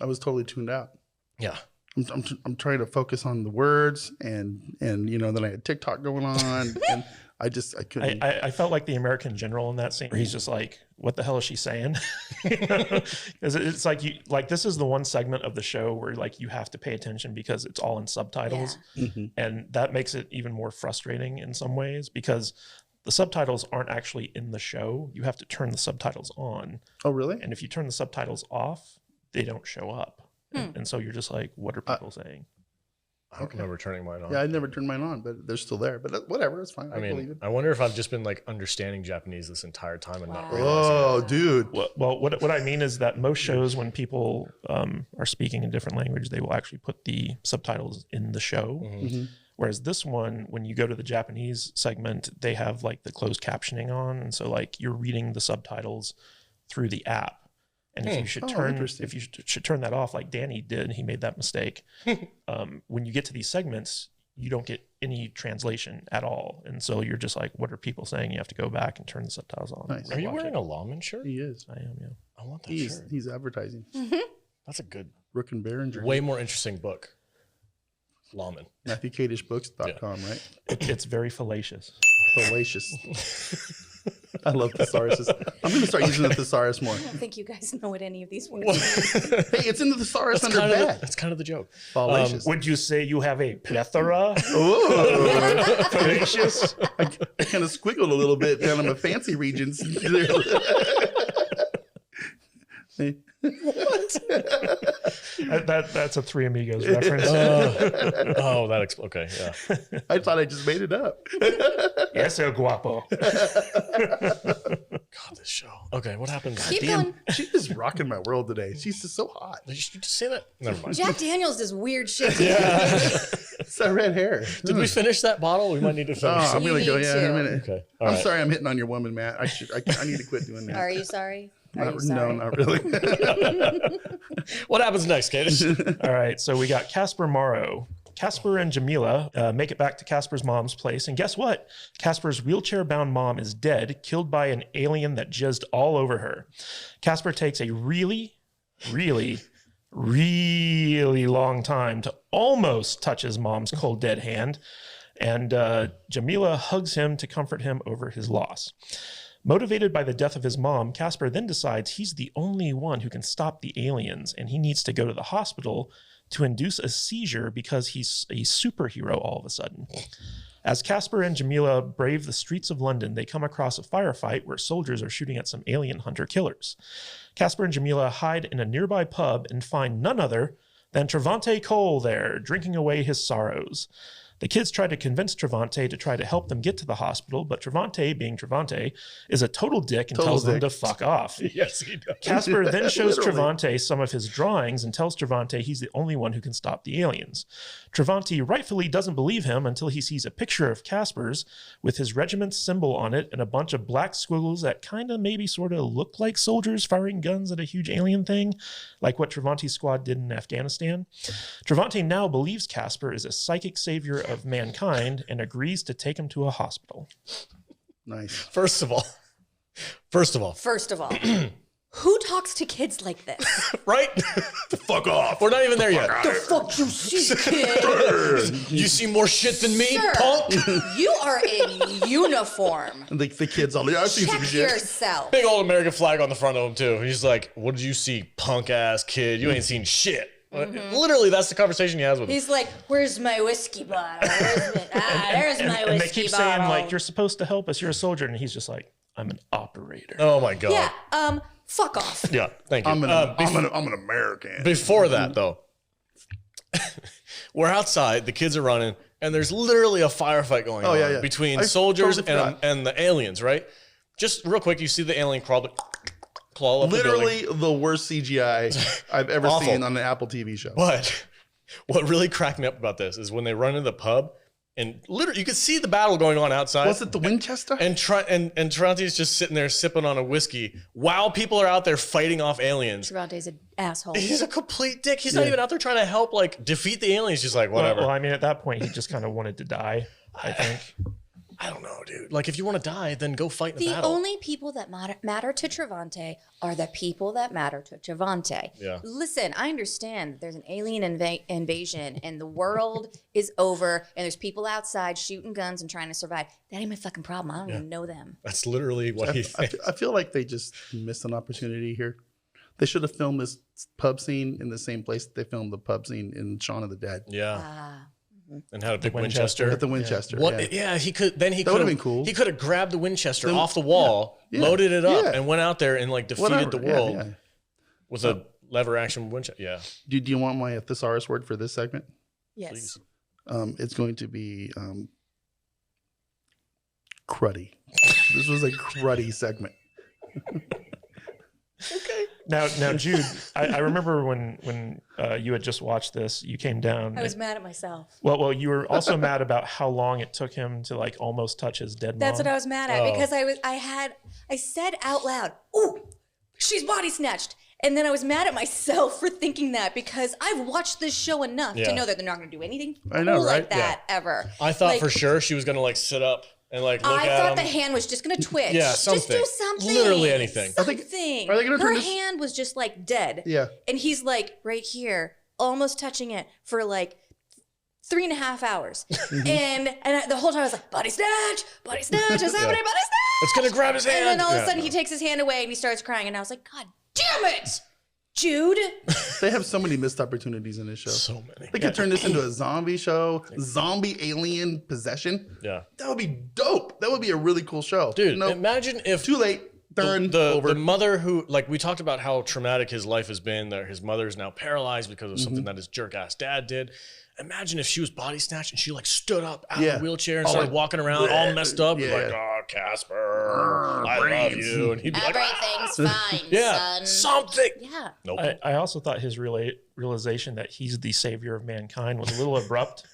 Speaker 3: was totally tuned out.
Speaker 1: Yeah,
Speaker 3: I'm trying to focus on the words, and then I had TikTok going on, and I couldn't.
Speaker 4: I felt like the American general in that scene where he's just like, what the hell is she saying? Because it's like this is the one segment of the show where like you have to pay attention because it's all in subtitles.
Speaker 2: Yeah.
Speaker 3: Mm-hmm.
Speaker 4: And that makes it even more frustrating in some ways because the subtitles aren't actually in the show. You have to turn the subtitles on.
Speaker 3: Oh, really?
Speaker 4: And if you turn the subtitles off, they don't show up. And so you're just like, what are people saying?
Speaker 1: I don't remember turning mine on.
Speaker 3: Yeah, I never turned mine on, but they're still there. But whatever, it's fine. I believe it.
Speaker 1: I wonder if I've just been like understanding Japanese this entire time and not realizing.
Speaker 3: Oh, dude.
Speaker 4: Well, what I mean is that most shows, when people are speaking in different language, they will actually put the subtitles in the show.
Speaker 3: Mm-hmm.
Speaker 4: Whereas this one, when you go to the Japanese segment, they have like the closed captioning on, and so like you're reading the subtitles through the app. And if you should turn that off, like Danny did, he made that mistake. When you get to these segments, you don't get any translation at all, and so you're just like, "What are people saying?" You have to go back and turn the subtitles on.
Speaker 3: Nice.
Speaker 1: Are you wearing a lawman shirt?
Speaker 3: He is.
Speaker 4: I am. Yeah.
Speaker 1: I want that shirt.
Speaker 3: He's advertising.
Speaker 2: Mm-hmm.
Speaker 1: That's a good,
Speaker 3: Rook and Behringer.
Speaker 1: way more interesting book. Lawman.
Speaker 3: MatthewCadishBooks.com, right?
Speaker 4: It's very fallacious.
Speaker 3: Fallacious. I love thesauruses. I'm going to start using the thesaurus more.
Speaker 2: I don't think you guys know what any of these words
Speaker 3: Hey, it's in the thesaurus under bad.
Speaker 1: That's kind of the joke.
Speaker 3: Fallacious.
Speaker 4: Would you say you have a plethora?
Speaker 3: Oh,
Speaker 4: Fallacious.
Speaker 3: I kind of squiggled a little bit down in my fancy regions.
Speaker 4: That's a Three Amigos reference.
Speaker 1: Okay, yeah.
Speaker 3: I thought I just made it up.
Speaker 4: Yes, el guapo.
Speaker 1: God, this show. Okay, what happened?
Speaker 2: Keep
Speaker 3: Damn,
Speaker 2: going.
Speaker 3: she's just rocking my world today. She's just so hot.
Speaker 1: Did you just say that? Never mind.
Speaker 2: Jack Daniels does weird shit.
Speaker 1: Yeah.
Speaker 3: It's that red hair.
Speaker 1: Did we finish that bottle? We might need to finish.
Speaker 3: I'm
Speaker 2: You
Speaker 3: gonna go.
Speaker 2: need
Speaker 3: Yeah, in a
Speaker 2: to.
Speaker 3: minute.
Speaker 1: Okay.
Speaker 3: I'm sorry. I'm hitting on your woman, Matt. I need to quit doing that.
Speaker 2: Are you sorry? Are
Speaker 3: No,
Speaker 2: you sorry?
Speaker 3: not really.
Speaker 1: What happens next, Kadish?
Speaker 4: All right, so we got Casper Morrow. Casper and Jamila make it back to Casper's mom's place, and guess what? Casper's wheelchair-bound mom is dead, killed by an alien that jizzed all over her. Casper takes a really, really, really long time to almost touch his mom's cold, dead hand, and Jamila hugs him to comfort him over his loss. Motivated by the death of his mom, Casper then decides he's the only one who can stop the aliens, and he needs to go to the hospital to induce a seizure because he's a superhero all of a sudden. As Casper and Jamila brave the streets of London, they come across a firefight where soldiers are shooting at some alien hunter-killers. Casper and Jamila hide in a nearby pub and find none other than Trevante Cole there, drinking away his sorrows. The kids try to convince Trevante to try to help them get to the hospital, but Trevante, being Trevante, is a total dick and tells them to fuck off.
Speaker 1: Yes, he does.
Speaker 4: Casper then shows
Speaker 3: Literally.
Speaker 4: Trevante some of his drawings and tells Trevante he's the only one who can stop the aliens. Trevante rightfully doesn't believe him until he sees a picture of Casper's with his regiment's symbol on it and a bunch of black squiggles that kind of maybe sort of look like soldiers firing guns at a huge alien thing, like what Trevante's squad did in Afghanistan. Trevante now believes Casper is a psychic savior of mankind and agrees to take him to a hospital.
Speaker 3: Nice.
Speaker 1: First of all,
Speaker 2: who talks to kids like this?
Speaker 1: right?
Speaker 3: Fuck off.
Speaker 1: We're not even there yet.
Speaker 2: The fuck you see, kid?
Speaker 1: You see more shit than me,
Speaker 2: Sir,
Speaker 1: punk?
Speaker 2: you are in uniform.
Speaker 3: And the kids all, I've seen some
Speaker 2: Check
Speaker 3: shit.
Speaker 2: yourself.
Speaker 1: Big old American flag on the front of him too. He's like, "What did you see, punk ass kid? You ain't seen shit." Literally, that's the conversation he has with him.
Speaker 2: He's like, "Where's my whiskey bottle? There's my whiskey
Speaker 4: And they keep
Speaker 2: bottle."
Speaker 4: saying, like, you're supposed to help us. You're a soldier. And he's just like, I'm an operator.
Speaker 1: Oh my god.
Speaker 2: Yeah. Fuck off.
Speaker 1: Yeah. Thank you.
Speaker 3: I'm an American.
Speaker 1: Before that, though, we're outside. The kids are running, and there's literally a firefight going on between soldiers and the aliens. Right? Just real quick, you see the alien crawl up
Speaker 3: Literally
Speaker 1: the building.
Speaker 3: the worst CGI I've ever seen on an Apple TV show.
Speaker 1: But what really cracked me up about this is when they run into the pub, and literally you could see the battle going on outside.
Speaker 3: Was it the Winchester?
Speaker 1: And Trevante's just sitting there sipping on a whiskey while people are out there fighting off aliens.
Speaker 2: Trevante's an asshole.
Speaker 1: He's a complete dick. He's not even out there trying to help, like, defeat the aliens. He's like, whatever.
Speaker 4: Well, I mean, at that point, he just kind of wanted to die, I think.
Speaker 1: I don't know, dude. Like, if you want to die, then go fight in a
Speaker 2: The
Speaker 1: battle.
Speaker 2: only people that matter to Trevante are the people that matter to Trevante.
Speaker 1: Yeah.
Speaker 2: Listen, I understand that there's an alien invasion and the world is over and there's people outside shooting guns and trying to survive. That ain't my fucking problem. I don't even know them.
Speaker 1: That's literally what he
Speaker 3: I
Speaker 1: thinks.
Speaker 3: feel like they just missed an opportunity here. They should have filmed this pub scene in the same place that they filmed the pub scene in Shaun of the Dead.
Speaker 1: Yeah. And had a big Winchester.
Speaker 3: At the Winchester.
Speaker 1: What? Yeah, he could. Then he
Speaker 3: That
Speaker 1: could
Speaker 3: would've
Speaker 1: have
Speaker 3: been cool.
Speaker 1: He could have grabbed the Winchester off the wall, loaded it up, and went out there and like defeated the world with a lever action Winchester. Yeah.
Speaker 3: Do you want my thesaurus word for this segment?
Speaker 2: Yes.
Speaker 1: Please.
Speaker 3: It's going to be cruddy. This was a cruddy segment.
Speaker 1: Okay.
Speaker 4: Now, Jude, I remember when you had just watched this, you came down.
Speaker 2: I was mad at myself.
Speaker 4: Well, you were also mad about how long it took him to like almost touch his dead mom.
Speaker 2: That's what I was mad at because I said out loud, "Ooh, she's body snatched." And then I was mad at myself for thinking that because I've watched this show enough to know that they're not going to do anything cool like that ever.
Speaker 1: I thought for sure she was going to like sit up and like look at him.
Speaker 2: I thought the hand was just going to twitch.
Speaker 1: Yeah,
Speaker 2: Just
Speaker 1: something.
Speaker 2: do something.
Speaker 1: Literally anything.
Speaker 2: Something.
Speaker 3: Are they gonna
Speaker 2: Her
Speaker 3: turn this-
Speaker 2: hand was just like dead.
Speaker 3: Yeah.
Speaker 2: And he's like right here, almost touching it for like 3.5 hours. and the whole time I was like, body snatch, what's happening, body snatch?
Speaker 1: It's going to grab his hand.
Speaker 2: And then all of a sudden he takes his hand away and he starts crying. And I was like, God damn it, Jude.
Speaker 3: They have so many missed opportunities in this show.
Speaker 1: So many.
Speaker 3: They could turn this into a zombie show, zombie alien possession.
Speaker 1: Yeah.
Speaker 3: That would be dope. That would be a really cool show.
Speaker 1: Dude, imagine if
Speaker 3: too late. Done. Over.
Speaker 1: The mother who, like, we talked about how traumatic his life has been, that his mother's now paralyzed because of something that his jerk ass dad did. Imagine if she was body snatched and she like stood up out of the wheelchair and started walking around all messed up. Like, oh, Casper, I love you. And he'd be like,
Speaker 2: Everything's fine, son.
Speaker 1: Something.
Speaker 2: Yeah.
Speaker 1: Nope.
Speaker 4: I also thought his realization that he's the savior of mankind was a little abrupt.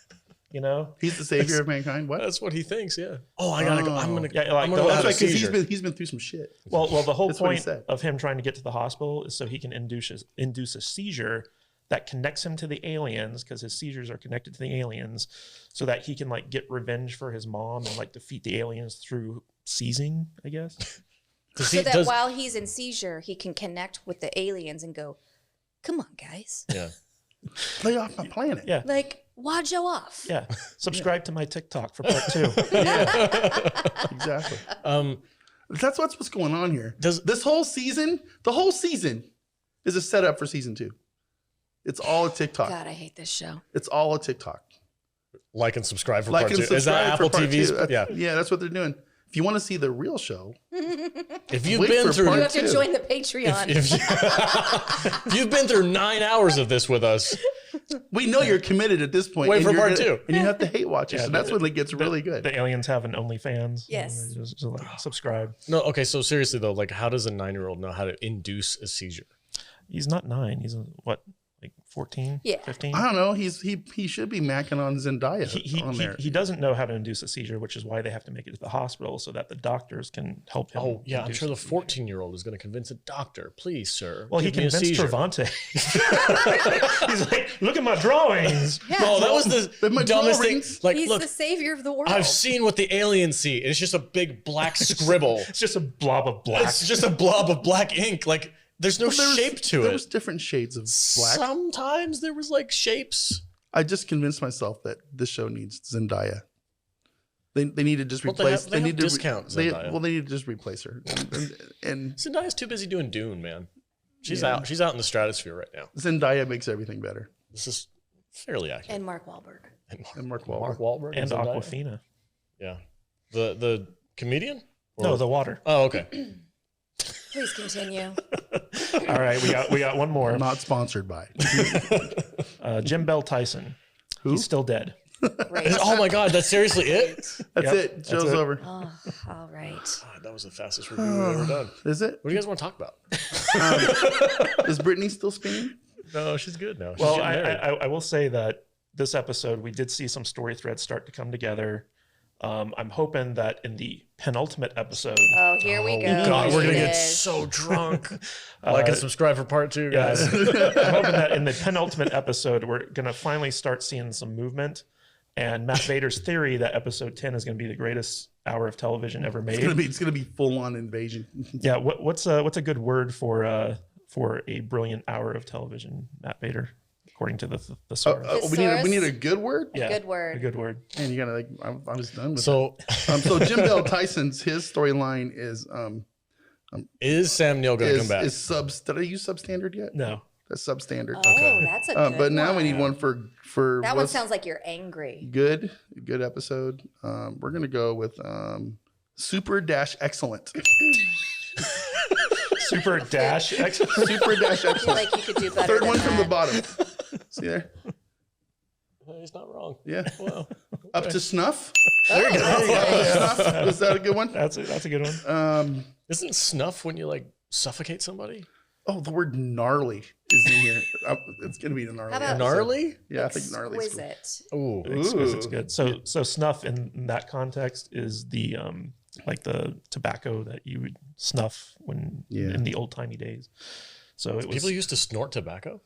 Speaker 4: You know,
Speaker 3: he's the savior of mankind. What?
Speaker 1: That's what he thinks. Yeah. Oh, I gotta go. I'm gonna.
Speaker 4: Yeah, like,
Speaker 1: I'm gonna
Speaker 3: That's
Speaker 1: have a
Speaker 3: right, because
Speaker 1: seizure.
Speaker 3: he's been through some shit.
Speaker 4: Well, the whole
Speaker 3: That's what he
Speaker 4: point
Speaker 3: said.
Speaker 4: of him trying to get to the hospital is so he can induce a seizure that connects him to the aliens, because his seizures are connected to the aliens, so that he can like get revenge for his mom and like defeat the aliens through seizing, I guess.
Speaker 2: So that while he's in seizure, he can connect with the aliens and go, "Come on, guys.
Speaker 1: Yeah.
Speaker 3: Lay off my planet."
Speaker 4: Yeah.
Speaker 2: Like, wad you off."
Speaker 4: Yeah. Subscribe to my TikTok for part 2.
Speaker 3: Exactly. That's what's going on here. This whole season, the whole season, is a setup for season 2. It's all a TikTok.
Speaker 2: God, I hate this show.
Speaker 3: It's all a TikTok.
Speaker 1: Like and subscribe for
Speaker 3: Like
Speaker 1: part
Speaker 3: and
Speaker 1: 2. Is that
Speaker 3: subscribe for
Speaker 1: Apple
Speaker 3: part
Speaker 1: TV's?
Speaker 3: 2.
Speaker 1: Yeah.
Speaker 3: Yeah, that's what they're doing. If you want to see the real show,
Speaker 1: If you've
Speaker 3: Wait
Speaker 1: been
Speaker 3: for
Speaker 1: through,
Speaker 3: part
Speaker 2: You have to
Speaker 3: 2.
Speaker 2: join the Patreon.
Speaker 1: if you've been through 9 hours of this with us,
Speaker 3: We know you're committed at this point.
Speaker 1: Wait
Speaker 3: and
Speaker 1: for
Speaker 3: you're
Speaker 1: part 2.
Speaker 3: And you have to hate watch it.
Speaker 4: Yeah,
Speaker 3: so that's when it gets really good.
Speaker 4: The aliens have an OnlyFans.
Speaker 2: Yes.
Speaker 4: Just like, subscribe.
Speaker 1: No, okay. So seriously though, like, how does a 9-year-old know how to induce a seizure?
Speaker 4: He's not 9. He's what, like 14?
Speaker 2: Yeah.
Speaker 4: 15?
Speaker 3: I don't know. He should be macking on Zendaya on there.
Speaker 4: He doesn't know how to induce a seizure, which is why they have to make it to the hospital so that the doctors can help him.
Speaker 1: Oh yeah, I'm
Speaker 4: induce
Speaker 1: sure the
Speaker 4: a seizure.
Speaker 1: 14-year-old is going to convince a doctor, please, sir.
Speaker 4: Well, he
Speaker 1: give me a
Speaker 4: convinced
Speaker 1: seizure."
Speaker 4: Trevante. He's like, look at my drawings.
Speaker 2: Yeah.
Speaker 1: No, that was
Speaker 3: But my
Speaker 1: the dumbest thing.
Speaker 3: drawings-
Speaker 1: Like,
Speaker 2: He's
Speaker 1: look,
Speaker 2: the savior of the world.
Speaker 1: I've seen what the aliens see. And it's just a big black scribble.
Speaker 4: It's just a blob of black.
Speaker 1: It's just a blob of black ink. Like, there's no shape to
Speaker 3: There
Speaker 1: it.
Speaker 3: was different shades of black.
Speaker 1: Sometimes there was like shapes.
Speaker 3: I just convinced myself that this show needs Zendaya. They need to just
Speaker 1: Well,
Speaker 3: replace.
Speaker 1: they have
Speaker 3: need to
Speaker 1: discount Zendaya.
Speaker 3: they need to just replace her. And
Speaker 1: Zendaya's too busy doing Dune, man. She's out. She's out in the stratosphere right now.
Speaker 3: Zendaya makes everything better.
Speaker 1: This is fairly accurate.
Speaker 2: and Mark Wahlberg.
Speaker 3: And Mark Wahlberg.
Speaker 1: Mark Wahlberg
Speaker 4: and
Speaker 1: Zendaya?
Speaker 4: Aquafina.
Speaker 1: Yeah, the comedian.
Speaker 4: No, the water.
Speaker 1: Oh, okay.
Speaker 2: Please continue.
Speaker 4: All right, we got one more.
Speaker 3: Not sponsored by.
Speaker 4: Jim Bell Tyson.
Speaker 3: Who?
Speaker 4: He's still dead.
Speaker 2: Great.
Speaker 1: Oh my God, that's seriously it?
Speaker 3: That's
Speaker 4: Yep,
Speaker 3: it.
Speaker 4: that's
Speaker 3: Show's
Speaker 4: it.
Speaker 3: over.
Speaker 2: Oh, all right.
Speaker 1: God, that was the fastest review we've ever done.
Speaker 3: Is it?
Speaker 1: What do you guys want to talk about?
Speaker 3: Is Brittany still spinning?
Speaker 1: No, she's good now. She's
Speaker 4: Well,
Speaker 1: getting married.
Speaker 4: I will say that this episode, we did see some story threads start to come together. I'm hoping that in the penultimate episode,
Speaker 2: Oh, here we go.
Speaker 1: God, we're gonna
Speaker 2: It
Speaker 1: get
Speaker 2: is.
Speaker 1: so drunk. Like and subscribe for part 2, guys.
Speaker 4: I'm hoping that in the penultimate episode, we're going to finally start seeing some movement. And Matt Vader's theory that episode 10 is going to be the greatest hour of television ever made.
Speaker 3: It's gonna be full on invasion.
Speaker 4: Yeah, what's a good word for a brilliant hour of television, Matt Vader, according to the source?
Speaker 3: We need a good word.
Speaker 4: Yeah,
Speaker 2: Good word.
Speaker 4: A good word.
Speaker 3: And you gotta like. I was done with.
Speaker 1: So
Speaker 3: So Jim Bell Tyson's his storyline is
Speaker 1: is Sam Neill going to come back?
Speaker 3: is subs. Did I use substandard yet?
Speaker 4: No.
Speaker 3: That's substandard.
Speaker 2: Oh, that's a good
Speaker 3: But now we need one for
Speaker 2: That one
Speaker 3: what's
Speaker 2: sounds like you're angry.
Speaker 3: good episode. We're gonna go with super dash excellent.
Speaker 4: Super dash excellent.
Speaker 3: Super dash
Speaker 2: I feel
Speaker 3: excellent.
Speaker 2: like you could do better.
Speaker 3: Third
Speaker 2: than
Speaker 3: one from the
Speaker 2: that.
Speaker 3: bottom. See there?
Speaker 1: He's not wrong.
Speaker 3: Yeah.
Speaker 1: Wow.
Speaker 3: Up to snuff.
Speaker 2: There you go.
Speaker 3: Snuff. Was that a good one?
Speaker 4: That's a good one.
Speaker 1: Isn't snuff when you like suffocate somebody?
Speaker 3: Oh, the word gnarly is in here. It's gonna be a gnarly.
Speaker 2: How about-
Speaker 3: episode.
Speaker 1: Gnarly?
Speaker 3: Yeah, I think gnarly.
Speaker 2: Exquisite.
Speaker 1: Ooh.
Speaker 4: Exquisite's
Speaker 3: Ooh.
Speaker 4: good. So snuff in that context is the like the tobacco that you would snuff when
Speaker 3: Yeah.
Speaker 4: in the old timey days. So it was
Speaker 1: People used to snort tobacco?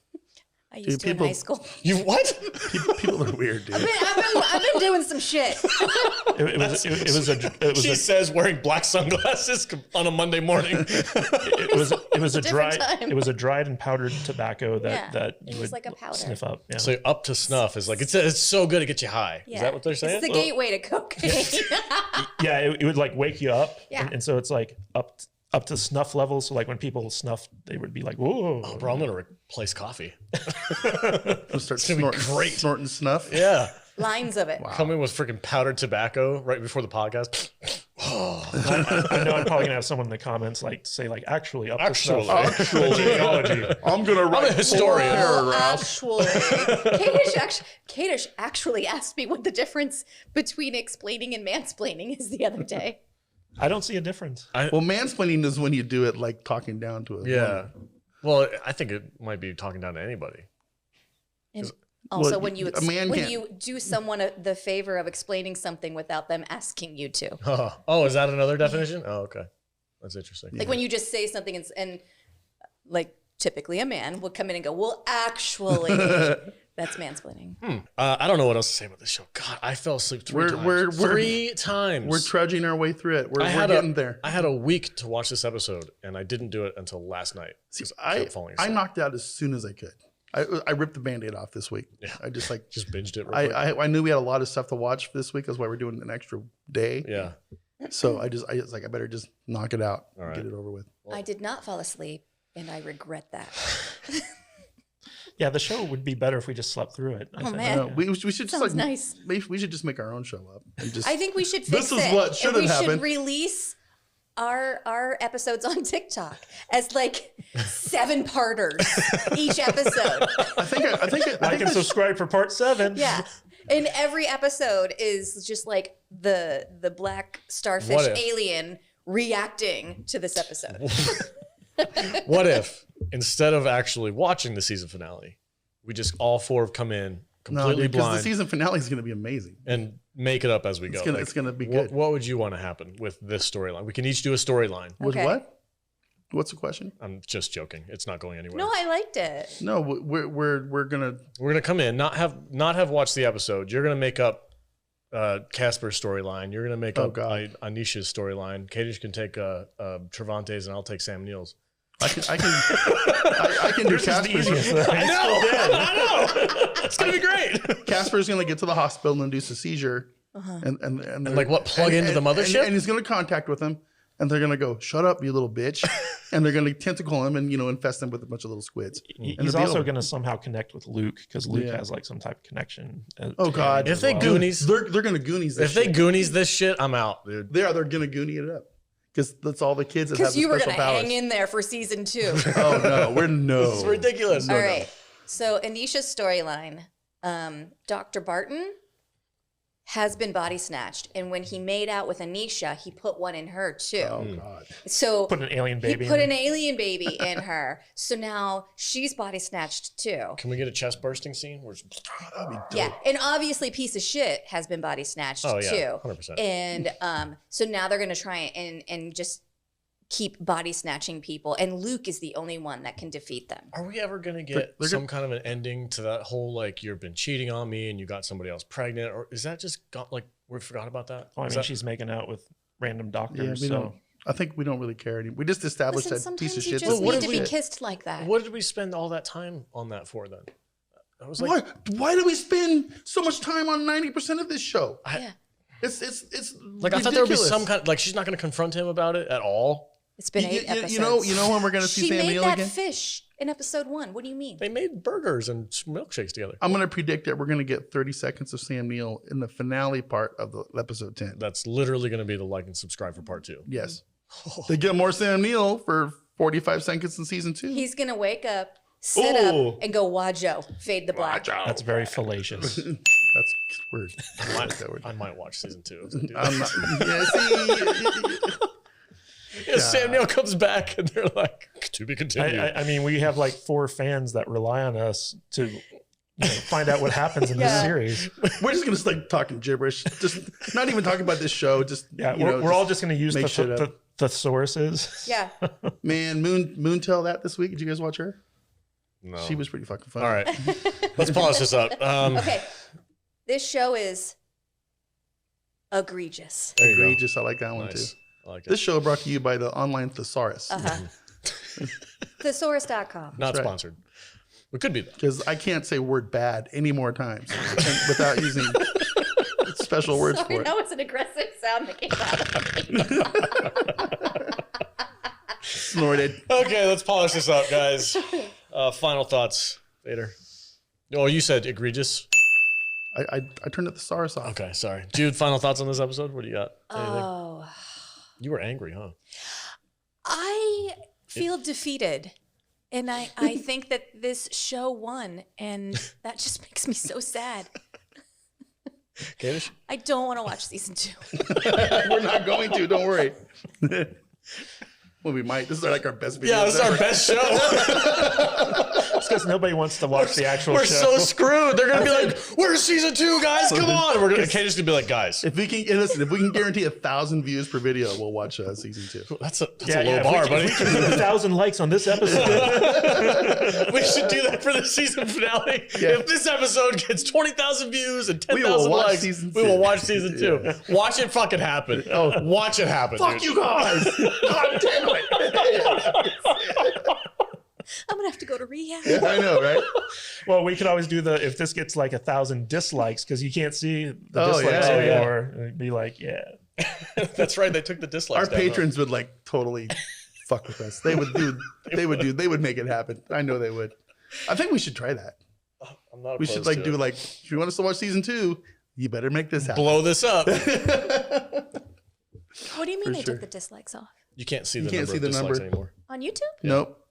Speaker 2: I used to
Speaker 3: people-
Speaker 2: in high school.
Speaker 1: You what?
Speaker 3: People are weird, dude.
Speaker 2: I've been doing some shit.
Speaker 4: it was
Speaker 1: She
Speaker 4: a
Speaker 1: says wearing black sunglasses on a Monday morning.
Speaker 4: it was a dry
Speaker 2: different time.
Speaker 4: it was a dried and powdered tobacco
Speaker 2: Yeah,
Speaker 4: that
Speaker 2: it
Speaker 4: you
Speaker 2: was
Speaker 4: would
Speaker 2: like a powder.
Speaker 4: sniff up. Yeah.
Speaker 1: So up to snuff is like it's so good it gets you high.
Speaker 2: Yeah.
Speaker 1: Is that what they're saying?
Speaker 2: It's the gateway to cocaine.
Speaker 4: Yeah, it would like wake you up.
Speaker 2: Yeah.
Speaker 4: And so it's like up to snuff levels. So like when people snuff, they would be like, whoa.
Speaker 1: Oh, bro, I'm gonna replace coffee.
Speaker 3: We'll start
Speaker 1: gonna be great.
Speaker 3: snorting snuff.
Speaker 1: Yeah.
Speaker 2: Lines of it.
Speaker 1: Come in with freaking powdered tobacco right before the podcast.
Speaker 4: I know I'm probably gonna have someone in the comments like say like actually up
Speaker 1: Actually.
Speaker 4: to snuff. Genealogy.
Speaker 3: I'm gonna write
Speaker 1: a historian.
Speaker 2: Actually, Kadish actually asked me what the difference between explaining and mansplaining is the other day.
Speaker 4: I don't see a difference.
Speaker 3: Well, mansplaining is when you do it like talking down to it.
Speaker 1: Yeah. Well, I think it might be talking down to anybody.
Speaker 2: And also,
Speaker 3: Well,
Speaker 2: when you
Speaker 3: a man
Speaker 2: when
Speaker 3: can't-
Speaker 2: you do someone the favor of explaining something without them asking you to,
Speaker 1: Oh, is that another definition? Oh, okay. That's interesting.
Speaker 2: like when you just say something and like typically a man would come in and go, "Well, actually," that's mansplaining.
Speaker 1: I don't know what else to say about this show. God, I fell asleep three times.
Speaker 3: We're-
Speaker 1: three times.
Speaker 3: We're trudging our way through it. We're
Speaker 1: I
Speaker 3: getting there.
Speaker 1: I had a week to watch this episode, and I didn't do it until last night.
Speaker 3: See,
Speaker 1: 'cause
Speaker 3: I
Speaker 1: kept falling asleep.
Speaker 3: knocked out as soon as I could. I ripped the Band-Aid off this week.
Speaker 1: Yeah.
Speaker 3: I just like
Speaker 1: just binged it. Real quick.
Speaker 3: I knew we had a lot of stuff to watch this week. That's why we're doing an extra day.
Speaker 1: Yeah.
Speaker 3: So I was like, I better just knock it out,
Speaker 1: All right.
Speaker 3: get it over with.
Speaker 2: I did not fall asleep, and I regret that.
Speaker 4: Yeah, the show would be better if we just slept through it. I
Speaker 2: Oh,
Speaker 4: think.
Speaker 2: man.
Speaker 3: We should just
Speaker 2: Sounds
Speaker 3: like
Speaker 2: nice.
Speaker 3: we should just make our own show up and just.
Speaker 2: I think we should fix
Speaker 3: This is
Speaker 2: it.
Speaker 3: what should
Speaker 2: and we
Speaker 3: have happened.
Speaker 2: should release our episodes on TikTok as like 7-parters each episode.
Speaker 3: I think
Speaker 4: Like and subscribe for part 7.
Speaker 2: Yeah. And every episode is just like the black starfish
Speaker 1: What if?
Speaker 2: alien reacting to this episode.
Speaker 1: What if instead of actually watching the season finale, we just all 4 have come in completely
Speaker 3: because
Speaker 1: blind
Speaker 3: the season finale is going to be amazing.
Speaker 1: and make it up as we go?
Speaker 3: It's gonna be good.
Speaker 1: What would you want to happen with this storyline? We can each do a storyline.
Speaker 3: With
Speaker 2: Okay.
Speaker 3: what? What's the question?
Speaker 1: I'm just joking. It's not going anywhere.
Speaker 2: No, I liked it.
Speaker 3: No, we're gonna.
Speaker 1: We're gonna come in, not have watched the episode. You're gonna make up Casper's storyline. You're gonna make up Anisha's storyline. Katie can take Trevante's, and I'll take Sam Neill's.
Speaker 3: I can do Casper's.
Speaker 1: I know. It's gonna be great.
Speaker 3: Casper's gonna get to the hospital and induce a seizure, and
Speaker 1: like what? Plug into the mothership?
Speaker 3: and he's gonna contact with them, and they're gonna go, "Shut up, you little bitch," and they're gonna tentacle him and infest him with a bunch of little squids.
Speaker 4: He's also going to somehow connect with Luke because Luke has like some type of connection.
Speaker 3: Oh God!
Speaker 1: If they Goonies,
Speaker 3: they're gonna Goonies. This
Speaker 1: if they
Speaker 3: shit.
Speaker 1: Goonies this shit, I'm out, dude.
Speaker 3: They're gonna Goonie it up because that's all the kids that have
Speaker 2: Because
Speaker 3: the
Speaker 2: you were
Speaker 3: special
Speaker 2: going to
Speaker 3: powers.
Speaker 2: hang in there for season 2.
Speaker 3: Oh no, we're no.
Speaker 1: It's ridiculous.
Speaker 2: All right. So Anisha's storyline, Dr. Barton has been body snatched. And when he made out with Anisha, he put one in her too.
Speaker 3: Oh God!
Speaker 2: So
Speaker 4: Put an alien baby
Speaker 2: he put
Speaker 4: in
Speaker 2: an alien baby in her. So now she's body snatched too.
Speaker 1: Can we get a chest bursting scene? Where
Speaker 3: That'd be dope.
Speaker 2: Yeah. And obviously piece of shit has been body snatched
Speaker 1: Oh, yeah,
Speaker 2: too.
Speaker 1: 100%.
Speaker 2: And so now they're going to try and just keep body snatching people. And Luke is the only one that can defeat them.
Speaker 1: Are we ever gonna get some kind of an ending to that whole like you've been cheating on me and you got somebody else pregnant, or is that just got like we forgot about that?
Speaker 4: Well, I
Speaker 1: Is
Speaker 4: mean,
Speaker 1: that-
Speaker 4: she's making out with random doctors.
Speaker 3: we
Speaker 4: so
Speaker 3: don't. I think we don't really care anymore. We just established
Speaker 2: Listen,
Speaker 3: that piece of
Speaker 2: sometimes you
Speaker 3: shit.
Speaker 2: just
Speaker 1: What
Speaker 2: need
Speaker 1: did
Speaker 2: to be
Speaker 1: we-
Speaker 2: kissed like that.
Speaker 1: What did we spend all that time on that for then? I was like,
Speaker 3: Why do we spend so much time on 90% of this show?
Speaker 2: Yeah.
Speaker 3: It's
Speaker 1: like I thought there would be
Speaker 3: ridiculous.
Speaker 1: some kind like she's not going to confront him about it at all.
Speaker 2: It's been 8 episodes.
Speaker 3: You know when we're gonna see
Speaker 2: She
Speaker 3: Sam
Speaker 2: made
Speaker 3: Neill
Speaker 2: that
Speaker 3: again?
Speaker 2: fish in episode 1. What do you mean?
Speaker 1: They made burgers and milkshakes together.
Speaker 3: I'm gonna predict that we're gonna get 30 seconds of Sam Neill in the finale part of the episode 10.
Speaker 1: That's literally going to be the like and subscribe for part 2.
Speaker 3: Yes, they get more Sam Neill for 45 seconds in season 2.
Speaker 2: He's going to wake up, sit
Speaker 3: Ooh.
Speaker 2: up, and go, Wajo, fade the black.
Speaker 4: that's very fallacious.
Speaker 3: That's weird. I like that word.
Speaker 1: I might watch season 2. As I do
Speaker 3: I'm not, yeah, see,
Speaker 1: yeah, Sam Neill comes back and they're like, to be continued.
Speaker 4: I mean, we have like 4 fans that rely on us to find out what happens in this
Speaker 2: Yeah.
Speaker 4: series.
Speaker 3: we're just gonna start talking gibberish. Just not even talking about this show. Just
Speaker 4: Yeah,
Speaker 3: you
Speaker 4: we're,
Speaker 3: know,
Speaker 4: we're all just going to use
Speaker 3: make shit
Speaker 4: the
Speaker 3: up.
Speaker 4: thesauruses.
Speaker 2: Yeah.
Speaker 3: Man, Moontel that this week. Did you guys watch her?
Speaker 1: no.
Speaker 3: She was pretty fucking fun.
Speaker 1: All right. Let's polish this up.
Speaker 2: Okay. This show is egregious.
Speaker 1: There you go.
Speaker 3: Egregious. I like that one
Speaker 1: Nice.
Speaker 3: too.
Speaker 1: I like it.
Speaker 3: This show brought to you by the online thesaurus.
Speaker 2: Thesaurus.com.
Speaker 1: Not
Speaker 3: right.
Speaker 1: sponsored. We could be though.
Speaker 3: Because I can't say word bad any more times without using special words
Speaker 2: Sorry,
Speaker 3: for it.
Speaker 2: that was an aggressive sound that came out of me.
Speaker 3: Snorted.
Speaker 1: Okay, let's polish this up, guys. Final thoughts, Vader. Oh, you said egregious.
Speaker 3: I turned the thesaurus off.
Speaker 1: Okay, sorry. Jude, final thoughts on this episode? What do you got? Anything?
Speaker 2: Oh,
Speaker 1: You were angry, huh?
Speaker 2: I feel defeated. And I think that this show won. And that just makes me so sad.
Speaker 1: Kadish?
Speaker 2: I don't want to watch season 2.
Speaker 3: We're not going to. Don't worry. Well, we might. This is like our best video.
Speaker 1: Yeah, this is our best show.
Speaker 4: It's because nobody wants to watch the actual
Speaker 1: We're
Speaker 4: show.
Speaker 1: so screwed. They're gonna be like, "Where's season 2, guys? Come on!" We're gonna Kadish gonna be like, "Guys,
Speaker 3: If we can listen, if we can guarantee 1,000 views per video, we'll watch season 2.
Speaker 1: that's a low
Speaker 4: if
Speaker 1: bar,
Speaker 4: we,
Speaker 1: buddy."
Speaker 4: If we can get 1,000 likes on this episode.
Speaker 1: We should do that for the season finale.
Speaker 3: Yeah.
Speaker 1: If this episode gets 20,000 views and
Speaker 3: We will
Speaker 1: 10,000
Speaker 3: watch
Speaker 1: likes,
Speaker 3: season
Speaker 1: we will
Speaker 3: 2.
Speaker 1: watch season 2. Watch it fucking happen.
Speaker 3: Oh.
Speaker 1: Watch it happen.
Speaker 3: Fuck
Speaker 1: dude.
Speaker 3: you guys! God damn it!
Speaker 2: I'm going to have to go to rehab.
Speaker 3: Yeah, I know, right?
Speaker 4: Well, we could always do if this gets like 1,000 dislikes because you can't see the
Speaker 3: Oh,
Speaker 4: dislikes
Speaker 3: yeah, yeah.
Speaker 4: anymore. It'd be like, yeah.
Speaker 1: That's right. They took the dislikes.
Speaker 3: Our
Speaker 1: down,
Speaker 3: patrons would like totally fuck with us. They would make it happen. I know they would. I think we should try that.
Speaker 1: though. I'm not.
Speaker 3: We should like do like, if you want us to watch season 2, you better make this happen.
Speaker 1: blow this up.
Speaker 2: What do you mean
Speaker 3: For
Speaker 2: they
Speaker 3: sure.
Speaker 2: took the dislikes off?
Speaker 1: You can't see the number of dislikes anymore.
Speaker 2: On YouTube?
Speaker 3: Nope.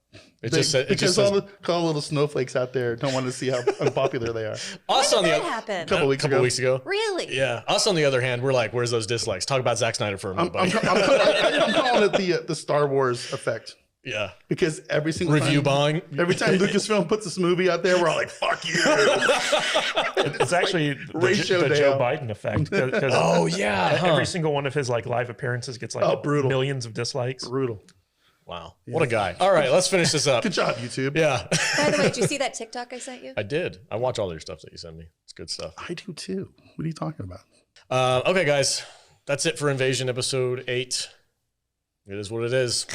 Speaker 3: Because all the little snowflakes out there don't want to see how unpopular they are.
Speaker 1: Us
Speaker 2: When
Speaker 1: on
Speaker 2: did
Speaker 1: the
Speaker 2: that happen?
Speaker 3: A couple weeks ago.
Speaker 2: Really?
Speaker 1: Yeah. Us on the other hand, we're like, where's those dislikes? Talk about Zack Snyder for a minute, buddy.
Speaker 3: I'm calling it the Star Wars effect.
Speaker 1: Yeah.
Speaker 3: Because every single
Speaker 1: Review buying.
Speaker 3: Every time Lucasfilm puts this movie out there, we're all like, fuck you.
Speaker 4: It's actually the Joe Biden effect.
Speaker 1: Oh, yeah.
Speaker 4: Every single one of his like live appearances gets like
Speaker 3: brutal.
Speaker 4: millions of dislikes.
Speaker 3: Brutal.
Speaker 1: Wow. What a guy. All right, let's finish this up.
Speaker 3: Good job, YouTube.
Speaker 1: Yeah.
Speaker 2: By the way, did you see that TikTok I sent you?
Speaker 1: I did. I watch all your stuff that you send me. It's good stuff.
Speaker 3: I do too. What are you talking about?
Speaker 1: Okay, guys. That's it for Invasion episode 8. It is what it is.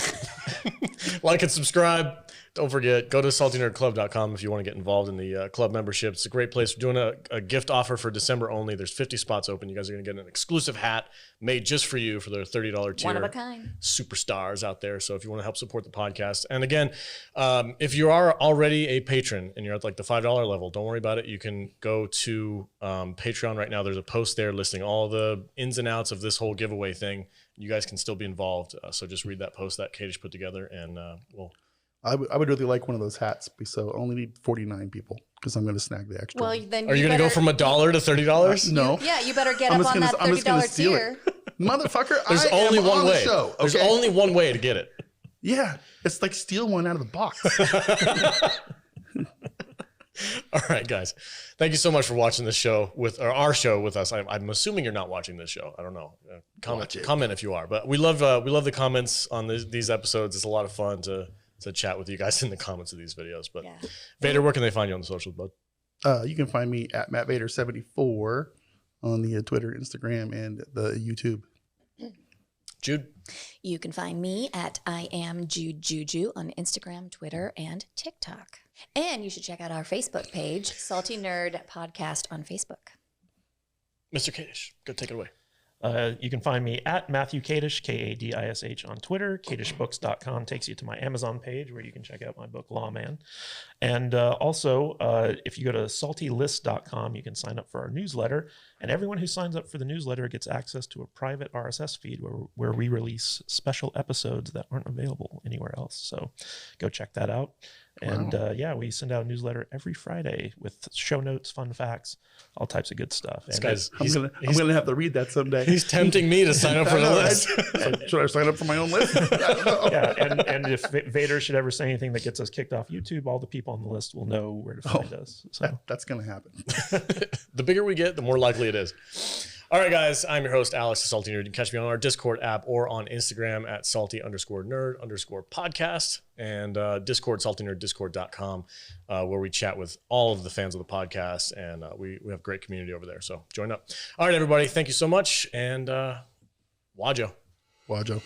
Speaker 1: Like and subscribe. Don't forget, go to saltynerdclub.com if you want to get involved in the club membership. It's a great place. We're doing a gift offer for December only. There's 50 spots open. You guys are going to get an exclusive hat made just for you for their $30 tier.
Speaker 2: One of a kind.
Speaker 1: Superstars out there. So if you want to help support the podcast. And again, if you are already a patron and you're at like the $5 level, don't worry about it. You can go to Patreon right now. There's a post there listing all the ins and outs of this whole giveaway thing. You guys can still be involved. So just read that post that Kadish put together and we'll...
Speaker 3: I would really like one of those hats, so only need 49 people because I'm going to snag the extra.
Speaker 2: Well, then
Speaker 1: are you going to go from $1 to $30?
Speaker 3: No.
Speaker 2: Yeah, you better get up on that $30 tier.
Speaker 3: Motherfucker,
Speaker 1: there's only one way.
Speaker 3: Show, okay?
Speaker 1: There's only one way to get it.
Speaker 3: Yeah, it's like steal one out of the box.
Speaker 1: All right, guys. Thank you so much for watching this show our show with us. I'm assuming you're not watching this show. I don't know. Comment if you are. But we love the comments on these episodes. It's a lot of fun to chat with you guys in the comments of these videos. But yeah. Vader, where can they find you on the socials, bud?
Speaker 3: You can find me at MattVader74 on the Twitter, Instagram, and the YouTube.
Speaker 1: Jude?
Speaker 2: You can find me at I am Jude Juju on Instagram, Twitter, and TikTok. And you should check out our Facebook page, Salty Nerd Podcast on Facebook.
Speaker 1: Mr. Kadish, go take it away.
Speaker 4: You can find me at Matthew Kadish, Kadish on Twitter. KadishBooks.com takes you to my Amazon page where you can check out my book, Lawman. And also, if you go to saltylist.com, you can sign up for our newsletter. And everyone who signs up for the newsletter gets access to a private RSS feed where we release special episodes that aren't available anywhere else. So go check that out. And we send out a newsletter every Friday with show notes, fun facts, all types of good stuff.
Speaker 3: I'm gonna have to read that someday.
Speaker 1: He's tempting me to sign up for the list.
Speaker 3: Should I sign up for my own list?
Speaker 4: Yeah, and if Vader should ever say anything that gets us kicked off YouTube, all the people on the list will know where to find us. So
Speaker 3: that's gonna happen.
Speaker 1: The bigger we get, the more likely it is. All right, guys, I'm your host, Alex, the Salty Nerd. You can catch me on our Discord app or on Instagram at salty_nerd_podcast and Discord, saltynerd.discord.com, where we chat with all of the fans of the podcast, and we have a great community over there, so join up. All right, everybody, thank you so much, and Wajo.
Speaker 3: Wajo.